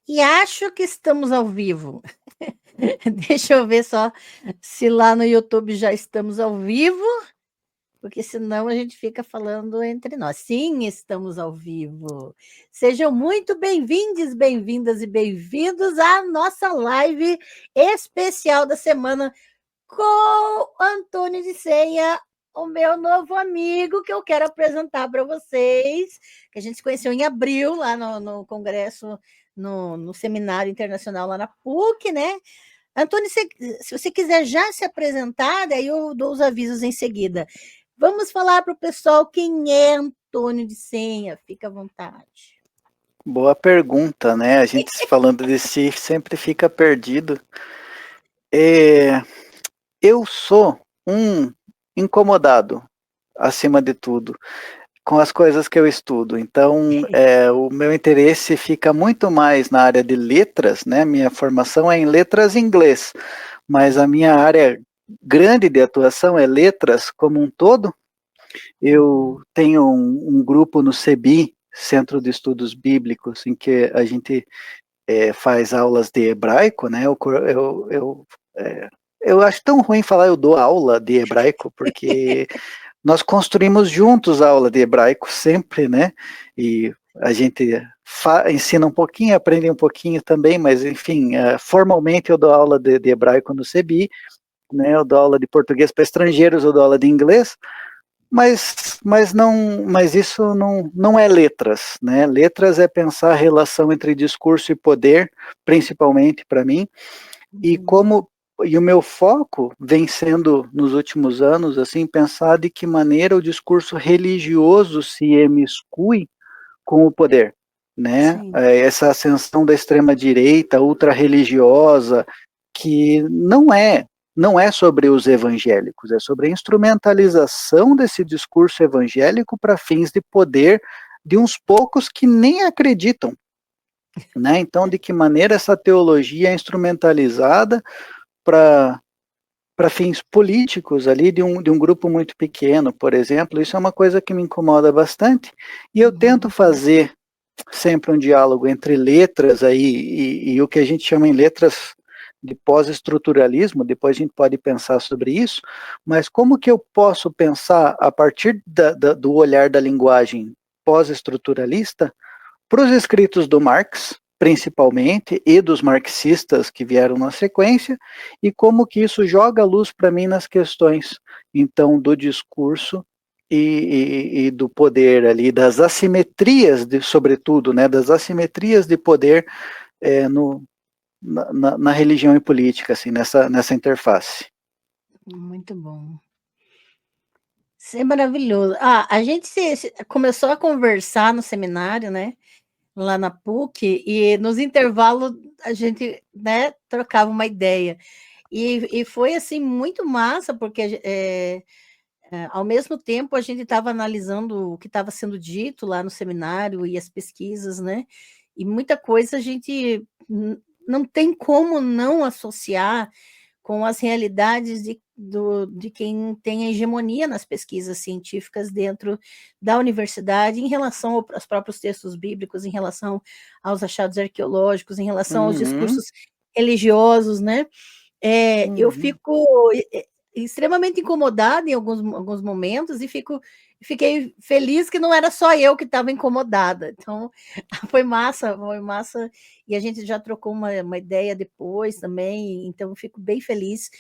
E acho que estamos ao vivo. Deixa eu ver só se lá no YouTube já estamos ao vivo, porque senão a gente fica falando entre nós. Sim, estamos ao vivo. Sejam muito bem-vindos, bem-vindas e bem-vindos à nossa live especial da semana com Antônio de Ceia, o meu novo amigo que eu quero apresentar para vocês, que a gente se conheceu em abril, lá no congresso, no seminário internacional lá na PUC, né? Antônio, se você quiser já se apresentar, daí eu dou os avisos em seguida. Vamos falar para o pessoal quem é Antônio de Ceia, fica à vontade. Boa pergunta, né? A gente falando de si sempre fica perdido. Eu sou um incomodado, acima de tudo, com as coisas que eu estudo. Então, o meu interesse fica muito mais na área de letras, né? Minha formação é em letras em inglês, mas a minha área grande de atuação é letras como um todo. Eu tenho um grupo no CEBI, Centro de Estudos Bíblicos, em que a gente faz aulas de hebraico, né? Eu acho tão ruim falar eu dou aula de hebraico, porque nós construímos juntos a aula de hebraico sempre, né? E a gente ensina um pouquinho, aprende um pouquinho também, mas enfim, formalmente eu dou aula de hebraico no CEBI, né? Eu dou aula de português para estrangeiros, eu dou aula de inglês, mas isso não é letras, né? Letras é pensar a relação entre discurso e poder, principalmente para mim, e o meu foco vem sendo nos últimos anos assim pensar de que maneira o discurso religioso se emiscui com o poder, né? Sim. Essa ascensão da extrema direita ultra religiosa que não é sobre os evangélicos, é sobre a instrumentalização desse discurso evangélico para fins de poder de uns poucos que nem acreditam, né? Então, de que maneira essa teologia é instrumentalizada para fins políticos ali de um grupo muito pequeno, por exemplo, isso é uma coisa que me incomoda bastante, e eu tento fazer sempre um diálogo entre letras aí e o que a gente chama em letras de pós-estruturalismo, depois a gente pode pensar sobre isso, mas como que eu posso pensar a partir do olhar da linguagem pós-estruturalista para os escritos do Marx, principalmente, e dos marxistas que vieram na sequência, e como que isso joga luz para mim nas questões, então, do discurso e do poder ali, das assimetrias, sobretudo, né, das assimetrias de poder na religião e política, assim, nessa interface. Muito bom. Isso é maravilhoso. A gente começou a conversar no seminário, né? Lá na PUC, e nos intervalos a gente, né, trocava uma ideia. E foi assim muito massa, porque ao mesmo tempo a gente estava analisando o que estava sendo dito lá no seminário e as pesquisas, né? E muita coisa a gente não tem como não associar com as realidades de quem tem a hegemonia nas pesquisas científicas dentro da universidade, em relação aos próprios textos bíblicos, em relação aos achados arqueológicos, em relação aos discursos religiosos, né? Eu fico extremamente incomodada em alguns momentos e fiquei feliz que não era só eu que estava incomodada. Então, foi massa, e a gente já trocou uma ideia depois também, então eu fico bem feliz.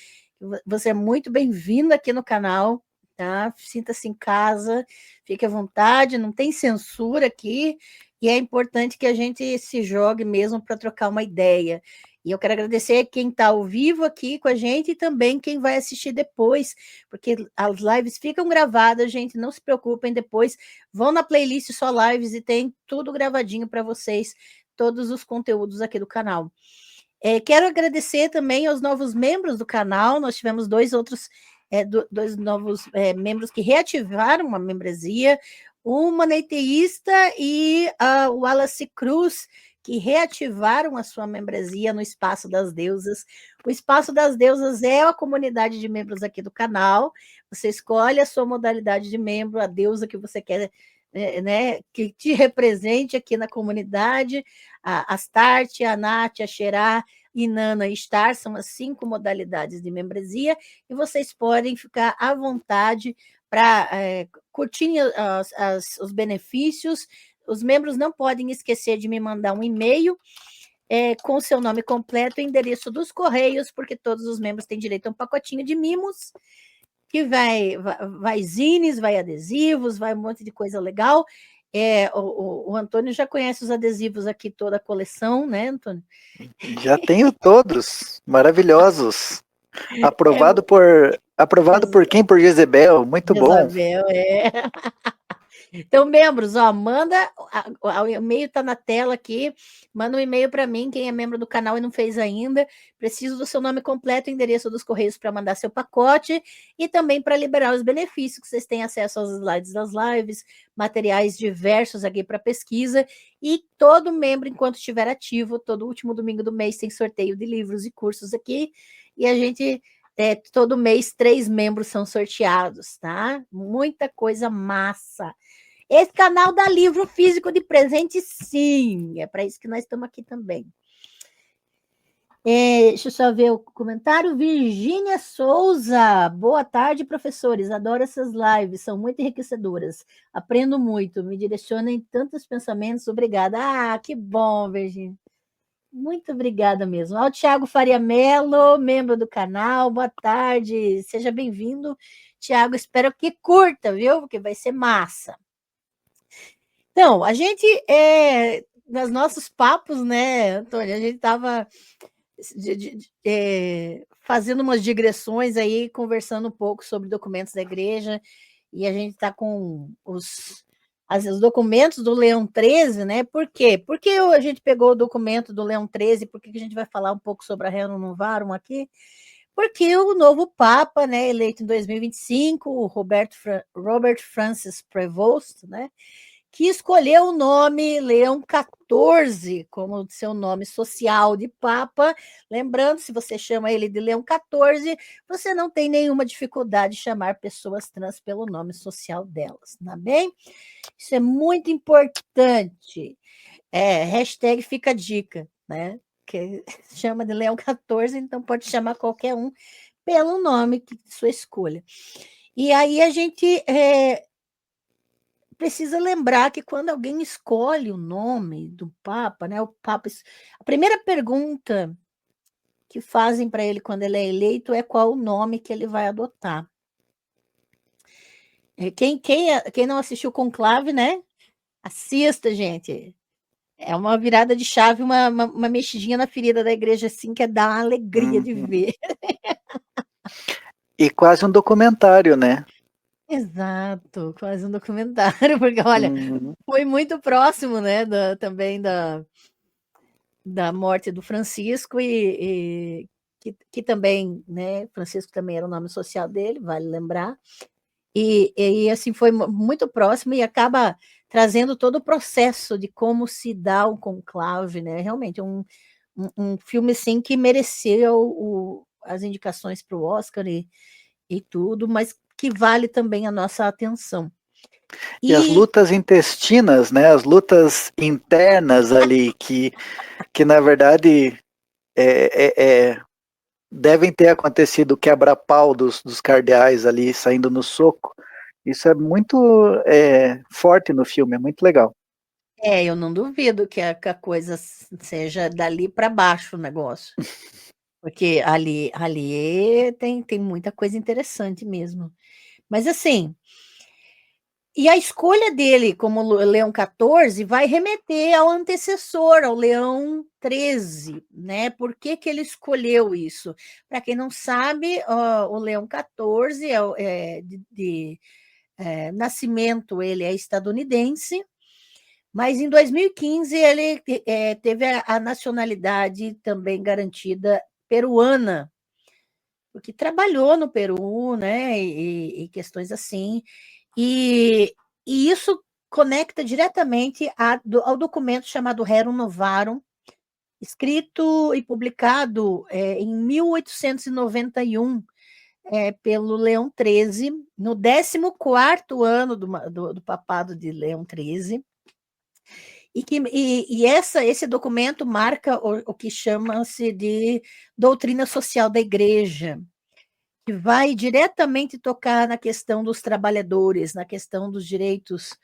Você é muito bem-vindo aqui no canal, tá? Sinta-se em casa, fique à vontade, não tem censura aqui, e é importante que a gente se jogue mesmo para trocar uma ideia. E eu quero agradecer quem está ao vivo aqui com a gente e também quem vai assistir depois, porque as lives ficam gravadas, gente, não se preocupem, depois vão na playlist Só Lives e tem tudo gravadinho para vocês, todos os conteúdos aqui do canal. Quero agradecer também aos novos membros do canal, nós tivemos dois novos membros que reativaram uma membresia, o Maneiteísta e o Wallace Cruz, que reativaram a sua membresia no Espaço das Deusas. O Espaço das Deusas é a comunidade de membros aqui do canal. Você escolhe a sua modalidade de membro, a deusa que você quer né, que te represente aqui na comunidade, a Astarte, a Nath, a Xerá, Inanna e Star, são as 5 modalidades de membresia, e vocês podem ficar à vontade para curtir os benefícios. Os membros não podem esquecer de me mandar um e-mail com seu nome completo e endereço dos correios, porque todos os membros têm direito a um pacotinho de mimos, que vai zines, vai adesivos, vai um monte de coisa legal. O Antônio já conhece os adesivos aqui, toda a coleção, né, Antônio? Já tenho todos, maravilhosos. Aprovado por quem? Por Jezebel, muito bom. Jezabel, Então, membros, manda, o e-mail está na tela aqui, manda um e-mail para mim, quem é membro do canal e não fez ainda, preciso do seu nome completo, endereço dos correios para mandar seu pacote, e também para liberar os benefícios, que vocês têm acesso aos slides das lives, materiais diversos aqui para pesquisa, e todo membro, enquanto estiver ativo, todo último domingo do mês tem sorteio de livros e cursos aqui, e a gente... todo mês 3 membros são sorteados, tá? Muita coisa massa. Esse canal dá livro físico de presente, sim. É para isso que nós estamos aqui também. Deixa eu só ver o comentário. Virgínia Souza. Boa tarde, professores. Adoro essas lives, são muito enriquecedoras. Aprendo muito, me direcionam em tantos pensamentos. Obrigada. Ah, que bom, Virgínia. Muito obrigada mesmo. Ao Tiago Faria Mello, membro do canal, boa tarde, seja bem-vindo. Tiago, espero que curta, viu? Porque vai ser massa. Então, a gente, nos nossos papos, né, Antônio, a gente estava fazendo umas digressões aí, conversando um pouco sobre documentos da igreja, e a gente está com os documentos do Leão XIII, né? Por quê? Por que a gente pegou o documento do Leão XIII? Por que a gente vai falar um pouco sobre a Rerum Novarum aqui? Porque o novo Papa, né, eleito em 2025, o Robert Francis Prevost, né, que escolheu o nome Leão XIV como seu nome social de Papa. Lembrando, se você chama ele de Leão XIV, você não tem nenhuma dificuldade de chamar pessoas trans pelo nome social delas, tá bem? Isso é muito importante. Hashtag fica a dica, né? Que chama de Leão XIV, então pode chamar qualquer um pelo nome que sua escolha. E aí a gente precisa lembrar que quando alguém escolhe o nome do Papa, né? O Papa, a primeira pergunta que fazem para ele quando ele é eleito é qual o nome que ele vai adotar. Quem não assistiu Conclave, né? Assista, gente. É uma virada de chave, uma mexidinha na ferida da igreja, assim, que dá uma alegria de ver. E quase um documentário, né? Exato, quase um documentário, porque, olha, foi muito próximo, né, também da morte do Francisco, e que também, né, Francisco também era o nome social dele, vale lembrar, e assim, foi muito próximo e acaba trazendo todo o processo de como se dá o conclave, né, realmente um filme, assim, que mereceu as indicações para o Oscar e tudo, mas que vale também a nossa atenção. E as lutas intestinas, né, as lutas internas ali, que na verdade devem ter acontecido, o quebra-pau dos cardeais ali saindo no soco. Isso é muito forte no filme, é muito legal. Eu não duvido que a coisa seja dali para baixo o negócio. Porque ali tem muita coisa interessante mesmo. Mas assim, e a escolha dele como Leão XIV vai remeter ao antecessor, ao Leão XIII, né? Por que ele escolheu isso? Para quem não sabe, o Leão XIV de nascimento, ele é estadunidense, mas em 2015 ele teve a nacionalidade também garantida peruana, porque trabalhou no Peru, né, e questões assim, e isso conecta diretamente ao documento chamado Rerum Novarum, escrito e publicado em 1891, pelo Leão XIII, no 14º ano do papado de Leão XIII, esse documento marca o que chama-se de doutrina social da Igreja, que vai diretamente tocar na questão dos trabalhadores, na questão dos direitos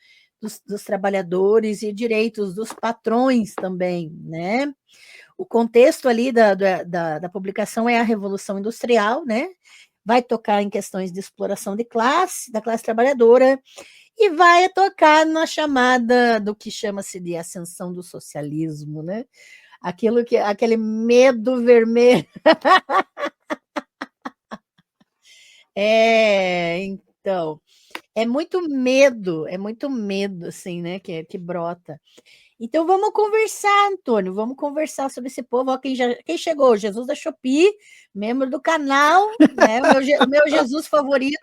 dos trabalhadores e direitos dos patrões também, né? O contexto ali da publicação é a Revolução Industrial, né? Vai tocar em questões de exploração de classe, da classe trabalhadora, e vai tocar na chamada do que chama-se de ascensão do socialismo, né? Aquele medo vermelho. Então, é muito medo, assim, né, que brota. Então, vamos conversar, Antônio, vamos conversar sobre esse povo. Ó, quem chegou? Jesus da Shopee, membro do canal, né? O meu Jesus favorito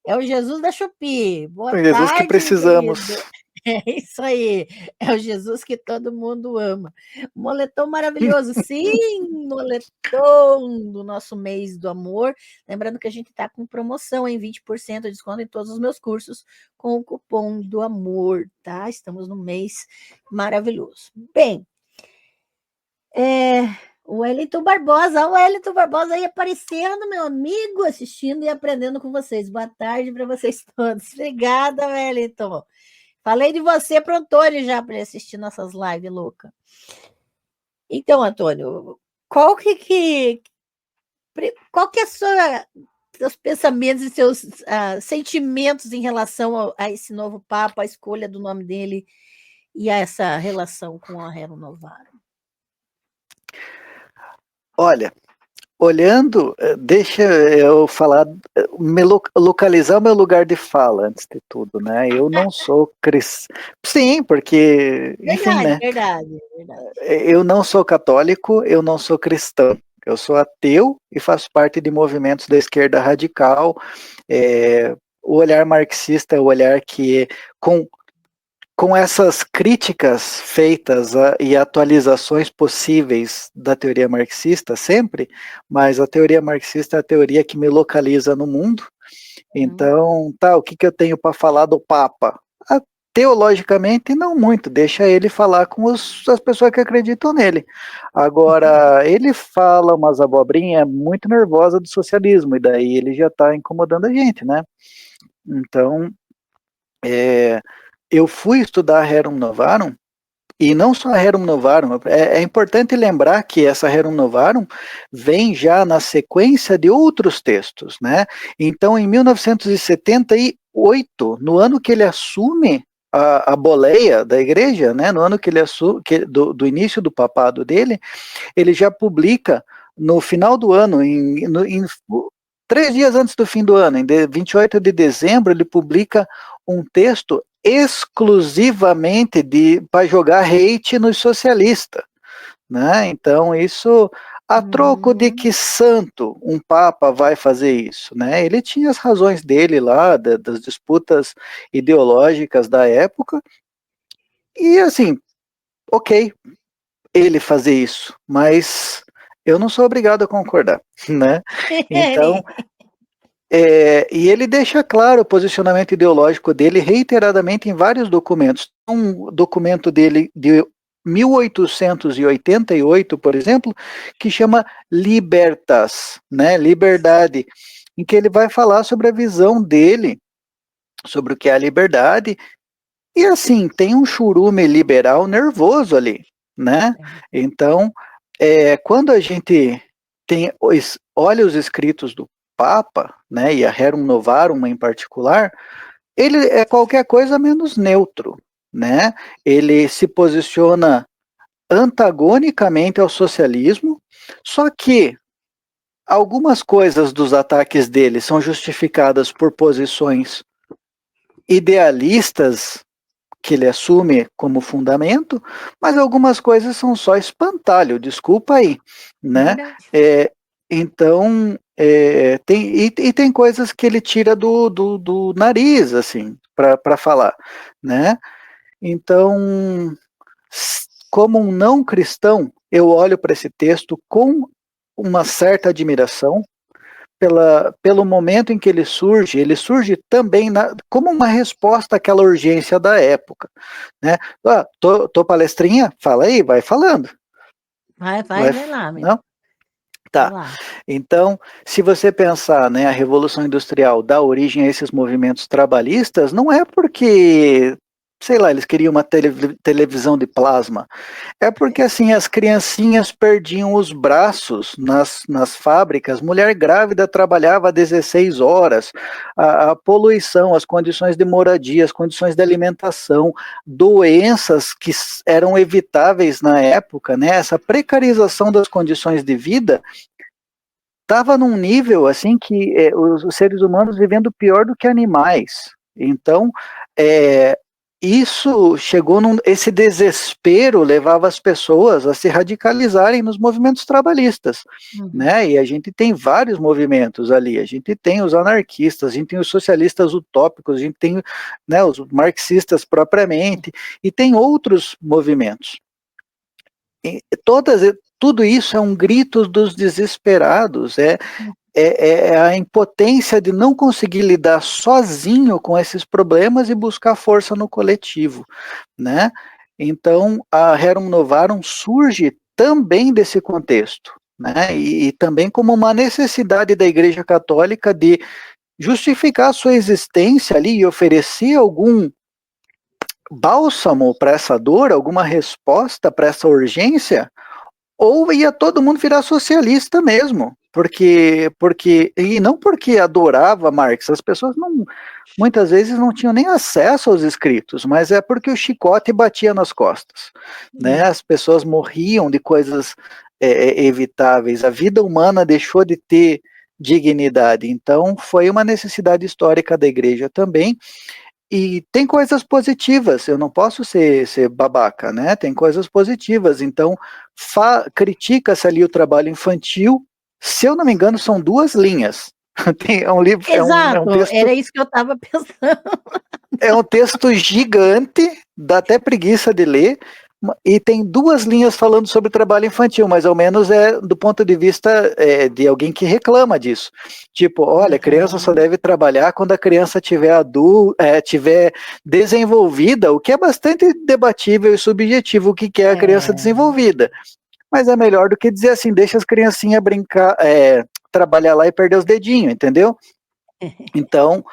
é o Jesus da Shopee. Boa Jesus que tarde, precisamos. querido. É isso aí, é o Jesus que todo mundo ama. Moletom maravilhoso, sim, moletom do nosso mês do amor. Lembrando que a gente está com promoção, em 20% de desconto em todos os meus cursos com o cupom do amor, tá? Estamos no mês maravilhoso. Bem, o Wellington Barbosa aí aparecendo, meu amigo, assistindo e aprendendo com vocês. Boa tarde para vocês todos. Obrigada, Wellington. Falei de você para o Antônio já, para ele assistir nossas lives louca. Então, Antônio, qual que é seus pensamentos e seus sentimentos em relação a esse novo Papa, a escolha do nome dele e a essa relação com a Rerum Novarum? Olha, olhando, deixa eu falar, localizar o meu lugar de fala antes de tudo, né? Eu não sou cristão. Sim, porque, enfim, né? Verdade. Eu não sou católico, eu não sou cristão. Eu sou ateu e faço parte de movimentos da esquerda radical. O olhar marxista é o olhar que, com essas críticas feitas e atualizações possíveis da teoria marxista sempre, mas a teoria marxista é a teoria que me localiza no mundo. Então, o que eu tenho para falar do Papa? Teologicamente, não muito, deixa ele falar com as pessoas que acreditam nele. Agora, ele fala umas abobrinhas muito nervosas do socialismo, e daí ele já está incomodando a gente, né? Então, eu fui estudar a Rerum Novarum, e não só a Rerum Novarum, é importante lembrar que essa Rerum Novarum vem já na sequência de outros textos, né? Então, em 1978, no ano que ele assume a boleia da igreja, né, no ano que ele assume, do início do papado dele, ele já publica no final do ano, em 3 dias antes do fim do ano, em 28 de dezembro, ele publica um texto exclusivamente para jogar hate nos socialistas, né? Então isso, a troco de que santo um papa vai fazer isso, né? Ele tinha as razões dele lá, das disputas ideológicas da época, e assim, ok, ele fazer isso, mas eu não sou obrigado a concordar, né? Então, e ele deixa claro o posicionamento ideológico dele reiteradamente em vários documentos. Um documento dele de 1888, por exemplo, que chama Libertas, né, liberdade, em que ele vai falar sobre a visão dele, sobre o que é a liberdade, e assim, tem um churume liberal nervoso ali, né? Então, quando a gente olha os escritos do Papa, né, e a Rerum Novarum em particular, ele é qualquer coisa menos neutro, né? Ele se posiciona antagonicamente ao socialismo, só que algumas coisas dos ataques dele são justificadas por posições idealistas que ele assume como fundamento, mas algumas coisas são só espantalho, desculpa aí, né? Então, tem coisas que ele tira do nariz, assim, para falar, né? Então, como um não cristão, eu olho para esse texto com uma certa admiração pelo momento em que ele surge também como uma resposta àquela urgência da época, né? Tô palestrinha? Fala aí, vai falando. Vai lá, meu. Não? Tá. Então, se você pensar, né, a Revolução Industrial dá origem a esses movimentos trabalhistas, não é porque, sei lá, eles queriam uma televisão de plasma. É porque, assim, as criancinhas perdiam os braços nas fábricas, mulher grávida trabalhava 16 horas, a poluição, as condições de moradia, as condições de alimentação, doenças que eram evitáveis na época, né? Essa precarização das condições de vida estava num nível, assim, que os seres humanos vivendo pior do que animais. Então, isso chegou esse desespero levava as pessoas a se radicalizarem nos movimentos trabalhistas, né? E a gente tem vários movimentos ali, a gente tem os anarquistas, a gente tem os socialistas utópicos, a gente tem, né, os marxistas propriamente, e tem outros movimentos. E tudo isso é um grito dos desesperados, é a impotência de não conseguir lidar sozinho com esses problemas e buscar força no coletivo, né? Então, a Rerum Novarum surge também desse contexto, né? E também como uma necessidade da Igreja Católica de justificar a sua existência ali e oferecer algum bálsamo para essa dor, alguma resposta para essa urgência, ou ia todo mundo virar socialista mesmo, porque e não porque adorava Marx, as pessoas muitas vezes não tinham nem acesso aos escritos, mas é porque o chicote batia nas costas, né? As pessoas morriam de coisas evitáveis, a vida humana deixou de ter dignidade, então foi uma necessidade histórica da igreja também. E tem coisas positivas, eu não posso ser babaca, né? Tem coisas positivas, então critica-se ali o trabalho infantil, se eu não me engano são 2 linhas, é um livro, Exato, é um texto, era isso que eu estava pensando. é um texto gigante, dá até preguiça de ler, e tem 2 linhas falando sobre trabalho infantil, mais ou menos do ponto de vista de alguém que reclama disso. Tipo, olha, a criança só deve trabalhar quando a criança tiver desenvolvida, o que é bastante debatível e subjetivo, o que é a criança desenvolvida. Mas é melhor do que dizer assim, deixa as criancinhas brincar, trabalhar lá e perder os dedinhos, entendeu? Então,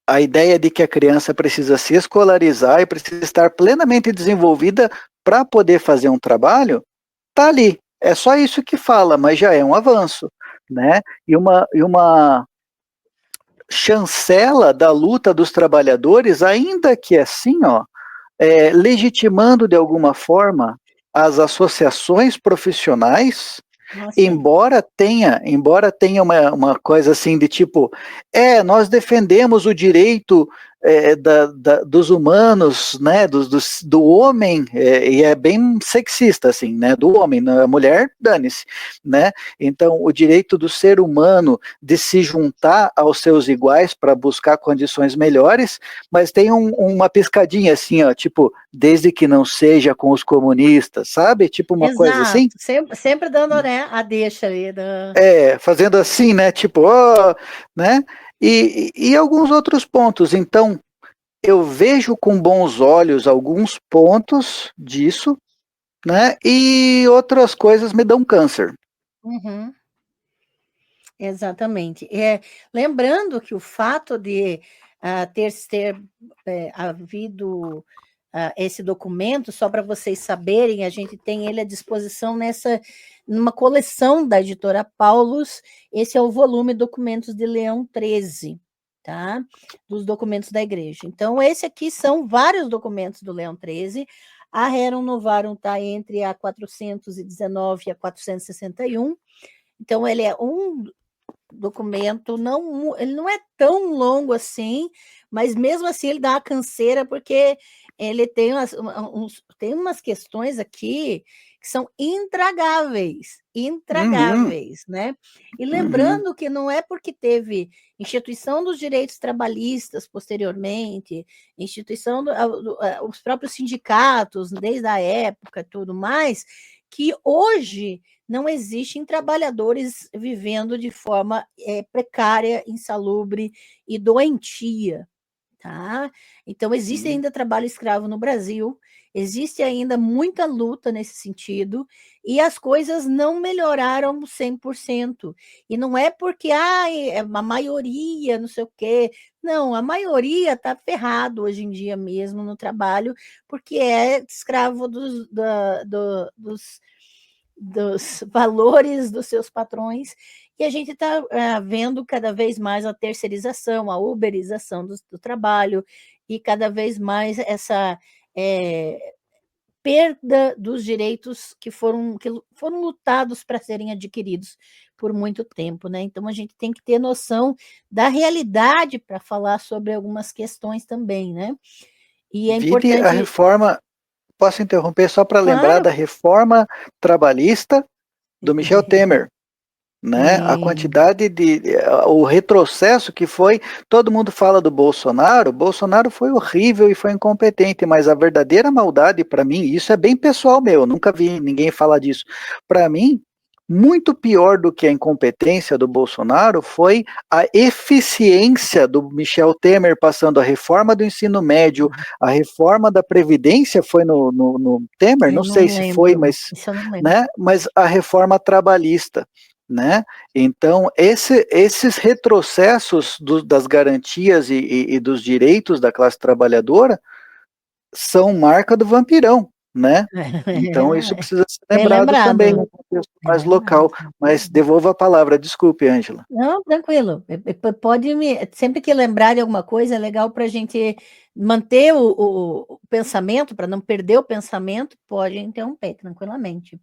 a ideia de que a criança precisa se escolarizar e precisa estar plenamente desenvolvida para poder fazer um trabalho, está ali. É só isso que fala, mas já é um avanço, né? E uma chancela da luta dos trabalhadores, ainda que assim, legitimando de alguma forma as associações profissionais. Nossa. Embora tenha uma coisa assim de tipo, nós defendemos o direito dos humanos, né, do homem, e é bem sexista assim, né, do homem, a mulher, dane-se, né, então o direito do ser humano de se juntar aos seus iguais para buscar condições melhores, mas tem uma piscadinha assim, ó, tipo, desde que não seja com os comunistas, sabe, tipo uma coisa assim. Sempre dando, né, a deixa ali. Fazendo assim, né, tipo, né, e alguns outros pontos. Então, eu vejo com bons olhos alguns pontos disso, né, e outras coisas me dão câncer. Uhum. Exatamente. Lembrando que o fato de ter havido esse documento, só para vocês saberem, a gente tem ele à disposição numa coleção da editora Paulus. Esse é o volume Documentos de Leão XIII, tá? Dos documentos da igreja. Então, esse aqui são vários documentos do Leão XIII. A Rerum Novarum está entre a 419 e a 461. Então, ele é um documento, ele não é tão longo assim, mas mesmo assim ele dá uma canseira, porque ele tem umas questões aqui que são intragáveis, né? E lembrando que não é porque teve instituição dos direitos trabalhistas posteriormente, instituição os próprios sindicatos desde a época e tudo mais, que hoje não existem trabalhadores vivendo de forma precária, insalubre e doentia. Tá? Então, existe ainda trabalho escravo no Brasil, existe ainda muita luta nesse sentido, e as coisas não melhoraram 100%. E não é porque a maioria, não sei o quê. Não, a maioria está ferrado hoje em dia mesmo no trabalho, porque é escravo dos valores dos seus patrões, e a gente está vendo cada vez mais a terceirização, a uberização do trabalho, e cada vez mais essa perda dos direitos que foram lutados para serem adquiridos por muito tempo, né? Então a gente tem que ter noção da realidade para falar sobre algumas questões também, né? E é Vide a importante. reforma, posso interromper só para lembrar Claro. da reforma trabalhista do Michel Temer, né? A quantidade o retrocesso que foi, todo mundo fala do Bolsonaro, o Bolsonaro foi horrível e foi incompetente, mas a verdadeira maldade para mim, isso é bem pessoal meu, nunca vi ninguém falar disso. Para mim, muito pior do que a incompetência do Bolsonaro foi a eficiência do Michel Temer passando a reforma do ensino médio, a reforma da Previdência foi no Temer, não Eu sei não se foi, lembro, mas, isso eu não lembro. né, mas a reforma trabalhista, né? Então, esses retrocessos das garantias e dos direitos da classe trabalhadora são marca do vampirão, né? Então, isso precisa ser Bem lembrado também lembrado, no contexto bem mais lembrado. local. Mas devolvo a palavra, desculpe, Ângela. Não, tranquilo. Pode sempre que lembrar de alguma coisa, é legal para a gente manter o pensamento, para não perder o pensamento, pode interromper tranquilamente.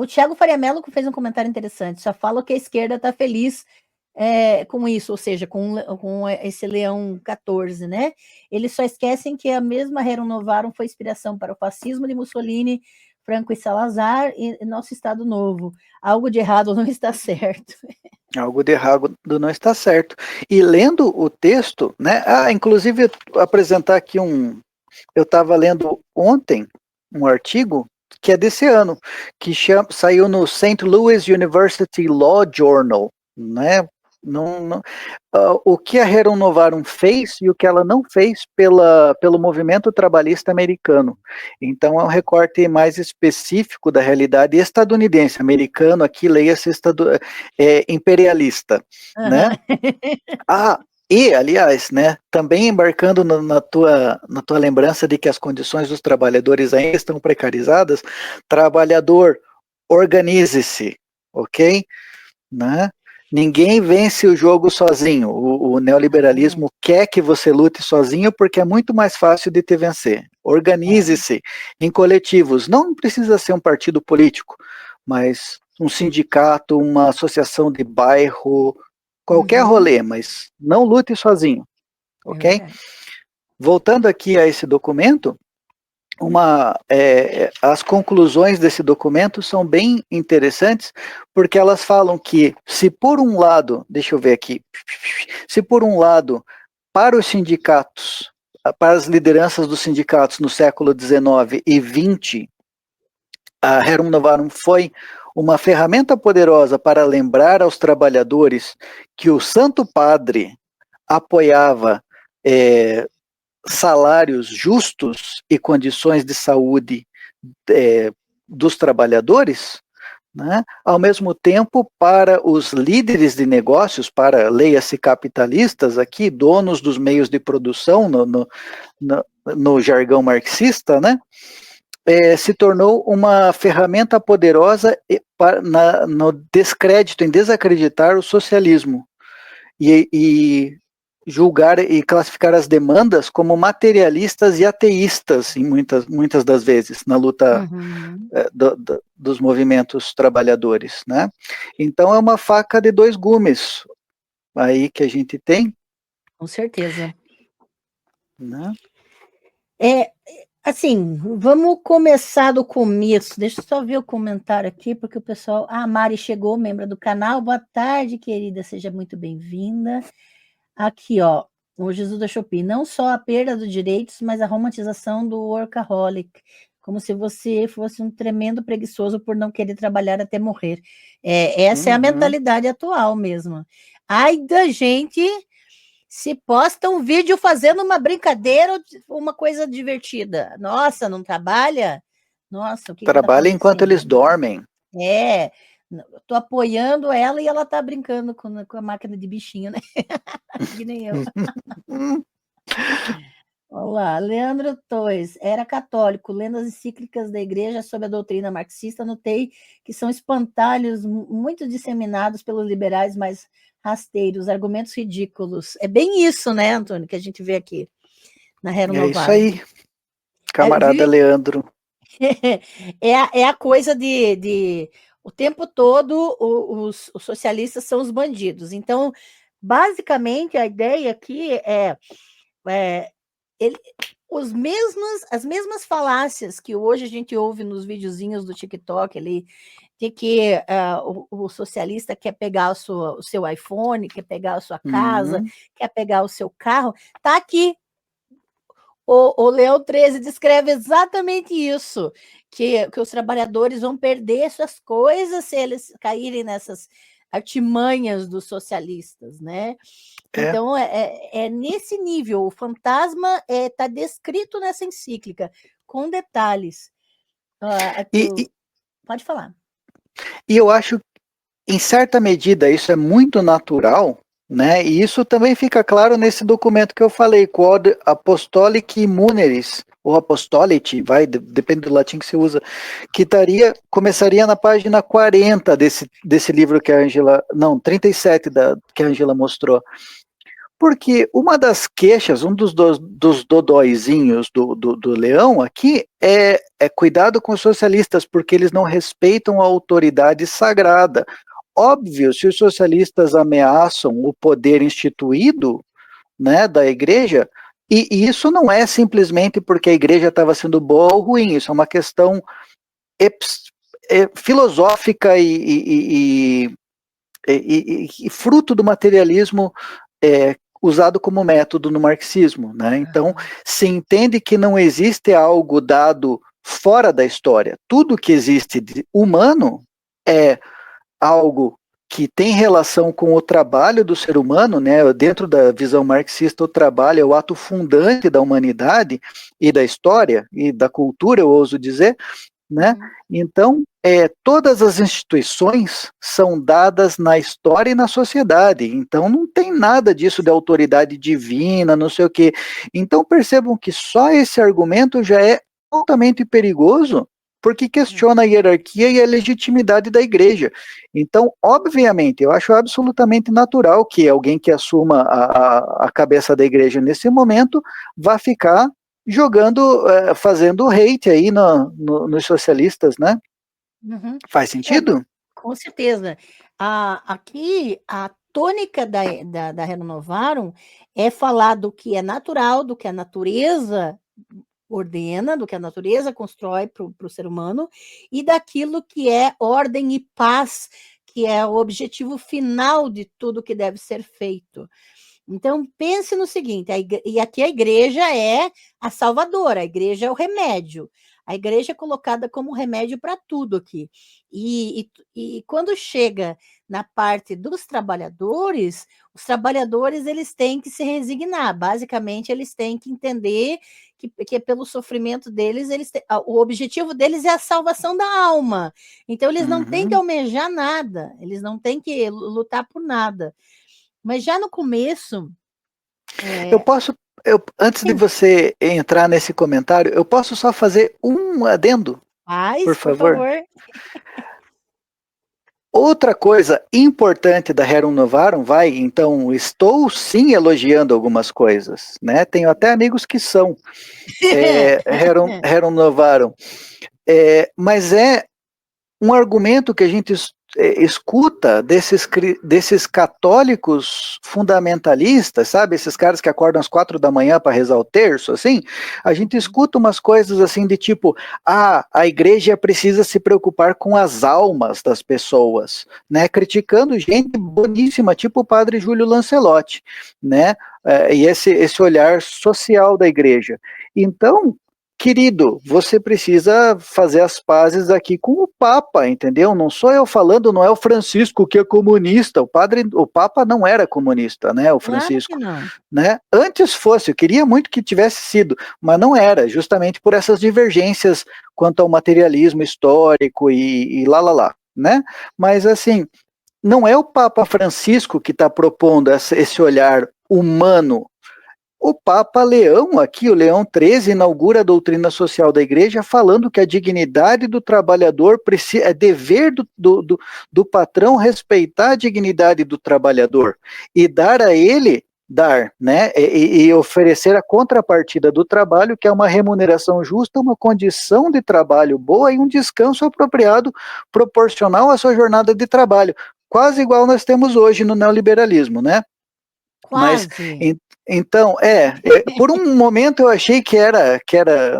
O Thiago Faria Mello fez um comentário interessante. Só fala que a esquerda está feliz com isso, ou seja, com esse Leão 14, né? Eles só esquecem que a mesma Rerum Novarum foi inspiração para o fascismo de Mussolini, Franco e Salazar e nosso Estado Novo. Algo de errado não está certo. Algo de errado não está certo. E lendo o texto, né? Inclusive, apresentar aqui eu estava lendo ontem um artigo que é desse ano, que saiu no St. Louis University Law Journal, né? O que a Rerum Novarum fez e o que ela não fez pelo movimento trabalhista americano. Então é um recorte mais específico da realidade estadunidense, americano, aqui leia-se imperialista, né? E, aliás, né, também embarcando na tua lembrança de que as condições dos trabalhadores ainda estão precarizadas, trabalhador, organize-se, ok? Né? Ninguém vence o jogo sozinho. O neoliberalismo quer que você lute sozinho porque é muito mais fácil de te vencer. Organize-se em coletivos. Não precisa ser um partido político, mas um sindicato, uma associação de bairro, qualquer rolê, mas não lute sozinho, ok? Voltando aqui a esse documento, as conclusões desse documento são bem interessantes, porque elas falam que, se por um lado, deixa eu ver aqui, se por um lado, para os sindicatos, para as lideranças dos sindicatos no século XIX e XX, a Rerum Novarum foi uma ferramenta poderosa para lembrar aos trabalhadores que o Santo Padre apoiava salários justos e condições de saúde dos trabalhadores, né? Ao mesmo tempo, para os líderes de negócios, para, leia-se, capitalistas aqui, donos dos meios de produção, no jargão marxista, né? Se tornou uma ferramenta poderosa no descrédito, em desacreditar o socialismo e julgar e classificar as demandas como materialistas e ateístas, em muitas das vezes, na luta dos movimentos trabalhadores, né? Então é uma faca de dois gumes aí que a gente tem. Com certeza. Né? Assim, vamos começar do começo. Deixa eu só ver o comentário aqui, porque o pessoal... A Mari chegou, membro do canal. Boa tarde, querida. Seja muito bem-vinda. Aqui, ó, o Jesus da Shopee. Não só a perda dos direitos, mas a romantização do workaholic. como se você fosse um tremendo preguiçoso por não querer trabalhar até morrer. Essa é a mentalidade atual mesmo. Ai da gente se posta um vídeo fazendo uma brincadeira, uma coisa divertida. Nossa, não trabalha? Nossa, o que está Trabalha enquanto eles acontecendo? dormem. Estou apoiando ela e ela está brincando com a máquina de bichinho, né? Que nem eu. Olá, Leandro Tois, era católico, lendo as encíclicas da igreja sobre a doutrina marxista, notei que são espantalhos muito disseminados pelos liberais mais rasteiros, argumentos ridículos. É bem isso, né, Antônio, que a gente vê aqui na Rerum É isso Novarum. aí, camarada Leandro. É a coisa de o tempo todo os socialistas são os bandidos. Então, basicamente, a ideia aqui as mesmas falácias que hoje a gente ouve nos videozinhos do TikTok ali, de que o socialista quer pegar o seu iPhone, quer pegar a sua casa, quer pegar o seu carro, está aqui. O Leão 13 descreve exatamente isso, que os trabalhadores vão perder suas coisas se eles caírem nessas artimanhas dos socialistas, né? Então, é nesse nível, o fantasma está descrito nessa encíclica, com detalhes. Pode falar. E eu acho, em certa medida, isso é muito natural, né? E isso também fica claro nesse documento que eu falei, Quod Apostolici Muneris, ou Apostolite, depende do latim que se usa, que começaria na página 40 desse livro que a Ângela, não, 37 que a Ângela mostrou. Porque uma das queixas, um dos dodóizinhos do Leão aqui é cuidado com os socialistas, porque eles não respeitam a autoridade sagrada. Óbvio, se os socialistas ameaçam o poder instituído, né, da igreja, e isso não é simplesmente porque a igreja estava sendo boa ou ruim, isso é uma questão filosófica e fruto do materialismo usado como método no marxismo, né? Então, se entende que não existe algo dado fora da história. Tudo que existe de humano é algo que tem relação com o trabalho do ser humano, né? Dentro da visão marxista, o trabalho é o ato fundante da humanidade e da história e da cultura, eu ouso dizer, né? Então, todas as instituições são dadas na história e na sociedade, então não tem nada disso de autoridade divina, não sei o quê. Então percebam que só esse argumento já é altamente perigoso, porque questiona a hierarquia e a legitimidade da igreja. Então, obviamente, eu acho absolutamente natural que alguém que assuma a cabeça da igreja nesse momento vá ficar jogando, fazendo hate aí nos socialistas, né? Faz sentido? Com certeza. Aqui, a tônica da Rerum Novarum é falar do que é natural, do que a natureza ordena, do que a natureza constrói para o ser humano, e daquilo que é ordem e paz, que é o objetivo final de tudo que deve ser feito. Então, pense no seguinte, e aqui a igreja é a salvadora, a igreja é o remédio. A igreja é colocada como remédio para tudo aqui. E quando chega na parte dos trabalhadores, os trabalhadores eles têm que se resignar. Basicamente, eles têm que entender que pelo sofrimento deles, o objetivo deles é a salvação da alma. Então, eles não têm que almejar nada, eles não têm que lutar por nada. Mas já no começo... Antes de você entrar nesse comentário, eu posso só fazer um adendo? Por favor. Outra coisa importante da Rerum Novarum, então, estou sim elogiando algumas coisas, né? Tenho até amigos que são Rerum Novarum, mas é um argumento que a gente escuta desses católicos fundamentalistas, sabe? Esses caras que acordam às 4 da manhã para rezar o terço, assim. A gente escuta umas coisas assim de tipo, a igreja precisa se preocupar com as almas das pessoas, né? Criticando gente boníssima, tipo o padre Júlio Lancelotti, né? E esse olhar social da igreja. Então, querido, você precisa fazer as pazes aqui com o Papa, entendeu? Não sou eu falando, não é o Francisco que é comunista, o Papa não era comunista, né, o Claro que Francisco, não. né? Antes fosse, eu queria muito que tivesse sido, mas não era, justamente por essas divergências quanto ao materialismo histórico e lá, né? Mas assim, não é o Papa Francisco que está propondo esse olhar humano. O Papa Leão, aqui, o Leão XIII, inaugura a doutrina social da igreja falando que a dignidade do trabalhador é dever do patrão respeitar a dignidade do trabalhador e dar a ele, né, e oferecer a contrapartida do trabalho, que é uma remuneração justa, uma condição de trabalho boa e um descanso apropriado, proporcional à sua jornada de trabalho. Quase igual nós temos hoje no neoliberalismo, né? Mas Quase. então, por um momento eu achei que era,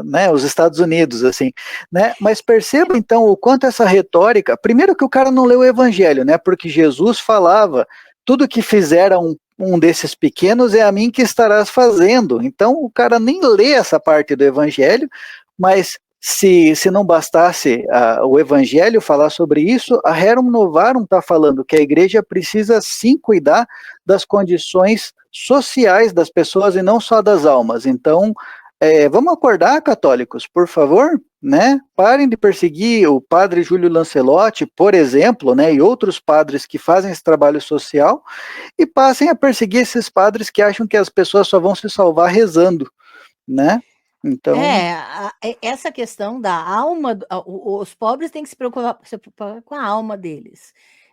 né, os Estados Unidos, assim, né? Mas perceba então o quanto essa retórica, primeiro que o cara não leu o Evangelho, né? Porque Jesus falava, tudo que fizer a um desses pequenos é a mim que estarás fazendo. Então o cara nem lê essa parte do Evangelho, mas se não bastasse o Evangelho falar sobre isso, a Rerum Novarum está falando que a igreja precisa sim cuidar das condições sociais das pessoas e não só das almas. Então, vamos acordar, católicos, por favor, né? Parem de perseguir o padre Júlio Lancelotti, por exemplo, né? E outros padres que fazem esse trabalho social e passem a perseguir esses padres que acham que as pessoas só vão se salvar rezando, né? Então, Essa questão da alma, os pobres têm que se preocupar com a alma deles,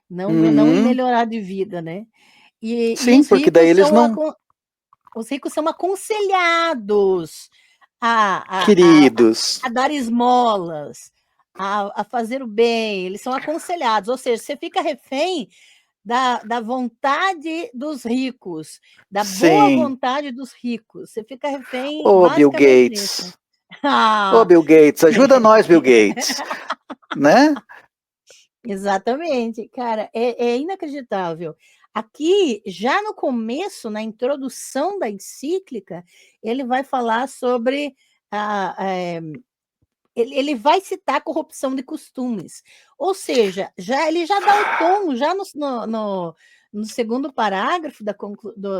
não em melhorar de vida, né? E sim, porque daí eles não, os ricos são aconselhados queridos, a dar esmolas, a fazer o bem, eles são aconselhados, ou seja, você fica refém da vontade dos ricos, da boa sim. vontade dos ricos, você fica refém Ô, Bill basicamente nisso. Gates, Ah, Bill Gates, ajuda nós, Bill Gates, né? exatamente, cara, é inacreditável. Aqui, já no começo, na introdução da encíclica, ele vai falar sobre ele vai citar corrupção de costumes. Ou seja, ele já dá o tom, já no segundo parágrafo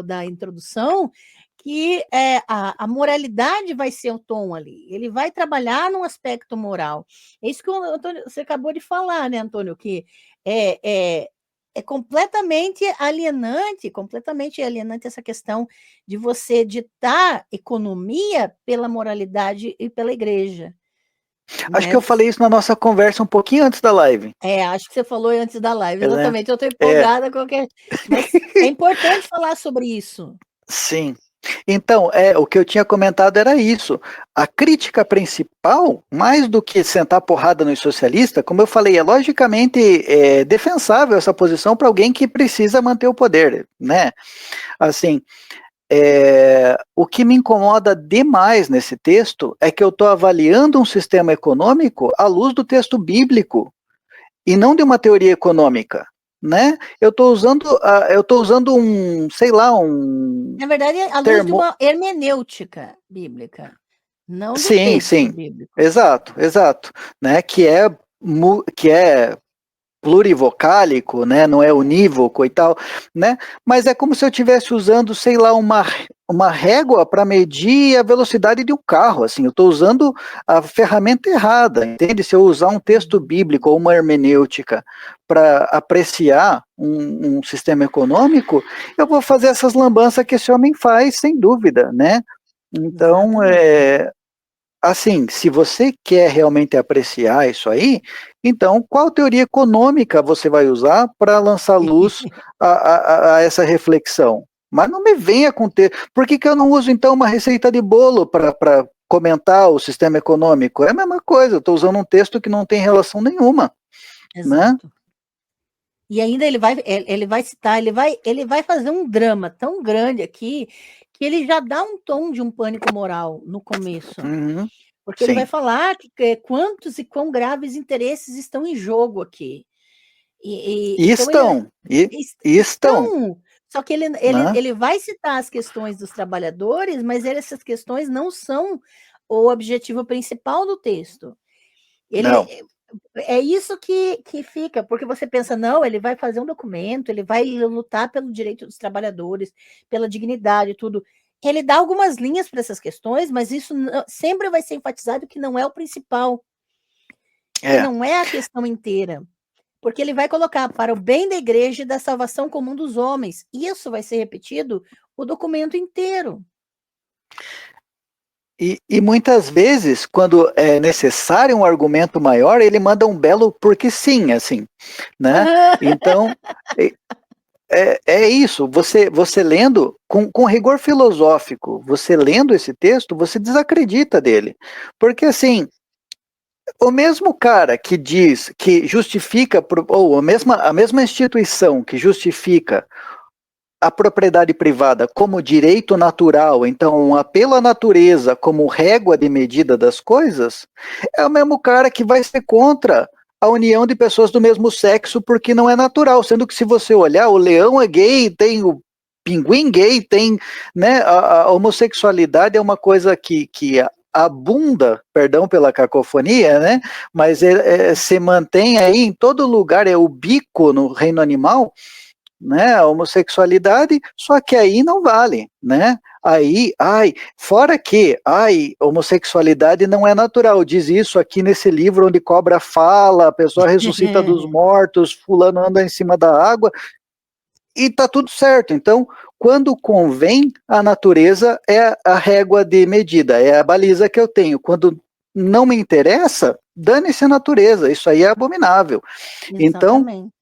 da introdução, que a moralidade vai ser o tom ali. Ele vai trabalhar num aspecto moral. É isso que Antônio, você acabou de falar, né, Antônio? Que é completamente alienante essa questão de você ditar economia pela moralidade e pela igreja. Acho Né? que eu falei isso na nossa conversa um pouquinho antes da live. Acho que você falou antes da live, Né? exatamente. Eu estou É, empolgada com mas é importante falar sobre isso. sim. Então, o que eu tinha comentado era isso. A crítica principal, mais do que sentar porrada nos socialistas, como eu falei, é logicamente defensável essa posição para alguém que precisa manter o poder, né? Assim, o que me incomoda demais nesse texto é que eu estou avaliando um sistema econômico à luz do texto bíblico e não de uma teoria econômica, né? Eu estou usando um, sei lá, um Na verdade, à luz de termo. uma hermenêutica bíblica, não do Sim, texto sim, bíblico. exato, né? Que é plurivocálico, né? Não é unívoco e tal, né? Mas é como se eu estivesse usando, sei lá, uma régua para medir a velocidade de um carro, assim, eu estou usando a ferramenta errada, entende? Se eu usar um texto bíblico ou uma hermenêutica para apreciar um sistema econômico, eu vou fazer essas lambanças que esse homem faz, sem dúvida, né? Então, Exatamente. assim, se você quer realmente apreciar isso aí, então qual teoria econômica você vai usar para lançar luz a essa reflexão? Mas não me venha com ter. Por que eu não uso então uma receita de bolo para comentar o sistema econômico? É a mesma coisa, eu estou usando um texto que não tem relação nenhuma, né? Exato. E ainda ele vai citar, ele vai fazer um drama tão grande aqui que ele já dá um tom de um pânico moral no começo. Uhum, Porque ele vai sim. falar que quantos e quão graves interesses estão em jogo aqui. E Então ele estão, e estão, estão, só que né? ele vai citar as questões dos trabalhadores, mas essas questões não são o objetivo principal do texto. Não. É isso que fica, porque você pensa, não, ele vai fazer um documento, ele vai lutar pelo direito dos trabalhadores, pela dignidade e tudo. Ele dá algumas linhas para essas questões, mas isso sempre vai ser enfatizado que não é o principal, que não é a questão inteira. Porque ele vai colocar para o bem da igreja e da salvação comum dos homens. Isso vai ser repetido o documento inteiro. E muitas vezes, quando é necessário um argumento maior, ele manda um belo porque sim, assim, né? Então, é isso, você lendo, com rigor filosófico, você lendo esse texto, você desacredita dele. Porque, assim, o mesmo cara que diz, que justifica, ou a mesma instituição que justifica a propriedade privada como direito natural, então um apelo à natureza como régua de medida das coisas, é o mesmo cara que vai ser contra a união de pessoas do mesmo sexo porque não é natural, sendo que se você olhar, o leão é gay, tem o pinguim gay, tem, né, a homossexualidade é uma coisa que abunda, perdão pela cacofonia, né, mas se mantém aí em todo lugar, é o bico no reino animal, né, a homossexualidade, só que aí não vale, né? Aí, fora que, homossexualidade não é natural, diz isso aqui nesse livro onde cobra fala, a pessoa ressuscita dos mortos, fulano anda em cima da água, e tá tudo certo. Então, quando convém, a natureza é a régua de medida, é a baliza que eu tenho. Quando não me interessa, dane-se a natureza, isso aí é abominável. Exatamente.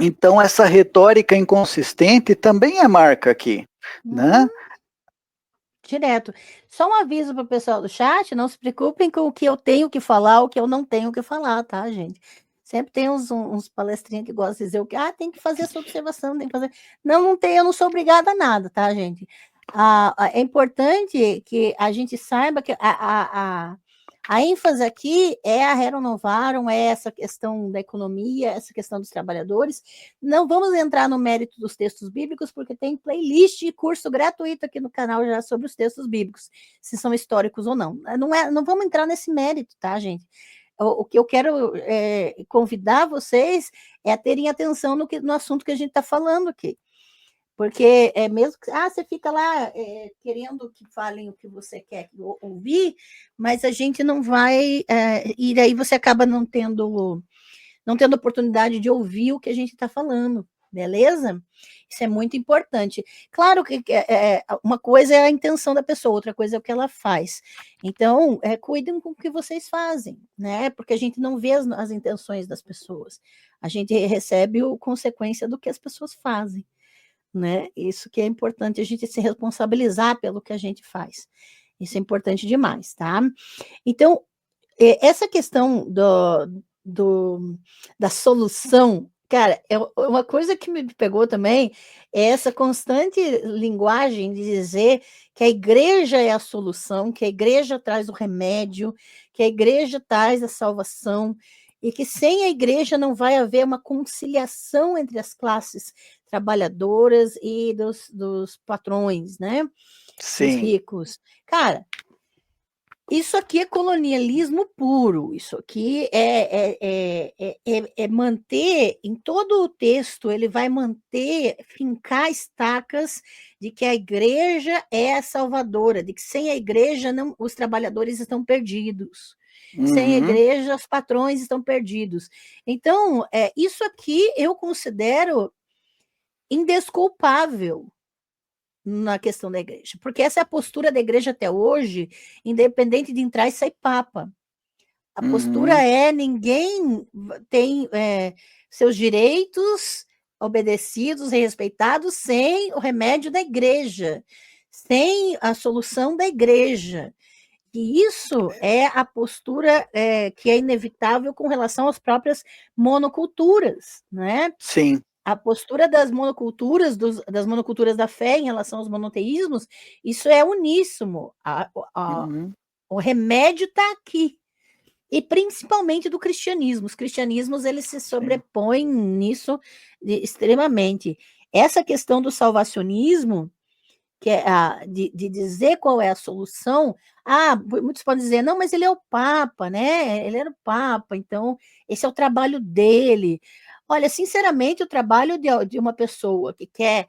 Então, essa retórica inconsistente também é marca aqui, né? Direto. Só um aviso para o pessoal do chat, não se preocupem com o que eu tenho que falar, o que eu não tenho que falar, tá, gente? Sempre tem uns palestrinhos que gostam de dizer o que, tem que fazer essa observação, tem que fazer. Não tem, eu não sou obrigada a nada, tá, gente? É importante que a gente saiba que a ênfase aqui é a Rerum Novarum, é essa questão da economia, essa questão dos trabalhadores. Não vamos entrar no mérito dos textos bíblicos, porque tem playlist e curso gratuito aqui no canal já sobre os textos bíblicos, se são históricos ou não. Não vamos entrar nesse mérito, tá, gente? O que eu quero convidar vocês é a terem atenção no assunto que a gente está falando aqui. Porque é mesmo que você fica lá querendo que falem o que você quer ouvir, mas a gente não vai, e daí você acaba não tendo oportunidade de ouvir o que a gente está falando, beleza? Isso é muito importante. Claro que uma coisa é a intenção da pessoa, outra coisa é o que ela faz. Então, cuidem com o que vocês fazem, né? Porque a gente não vê as intenções das pessoas. A gente recebe a consequência do que as pessoas fazem, né? Isso que é importante, a gente se responsabilizar pelo que a gente faz. Isso é importante demais, tá? Então, essa questão da solução, cara, uma coisa que me pegou também é essa constante linguagem de dizer que a igreja é a solução, que a igreja traz o remédio, que a igreja traz a salvação, e que sem a igreja não vai haver uma conciliação entre as classes trabalhadoras e dos patrões, né? Dos Sim. ricos. Cara, isso aqui é colonialismo puro, isso aqui é manter, em todo o texto, ele vai manter, fincar estacas de que a igreja é a salvadora, de que sem a igreja os trabalhadores estão perdidos, sem a igreja os patrões estão perdidos. Então, isso aqui eu considero indesculpável na questão da igreja, porque essa é a postura da igreja até hoje, independente de entrar e sair papa. A postura é ninguém tem seus direitos obedecidos e respeitados sem o remédio da igreja, sem a solução da igreja. E isso é a postura que é inevitável com relação às próprias monoculturas, né? Sim. A postura das monoculturas, das monoculturas da fé em relação aos monoteísmos, isso é uníssono. O remédio está aqui. E principalmente do cristianismo. Os cristianismos, eles se sobrepõem nisso extremamente. Essa questão do salvacionismo, que é de dizer qual é a solução, Muitos podem dizer, não, mas ele é o Papa, né? Ele era o Papa, então esse é o trabalho dele. Olha, sinceramente, o trabalho de uma pessoa que quer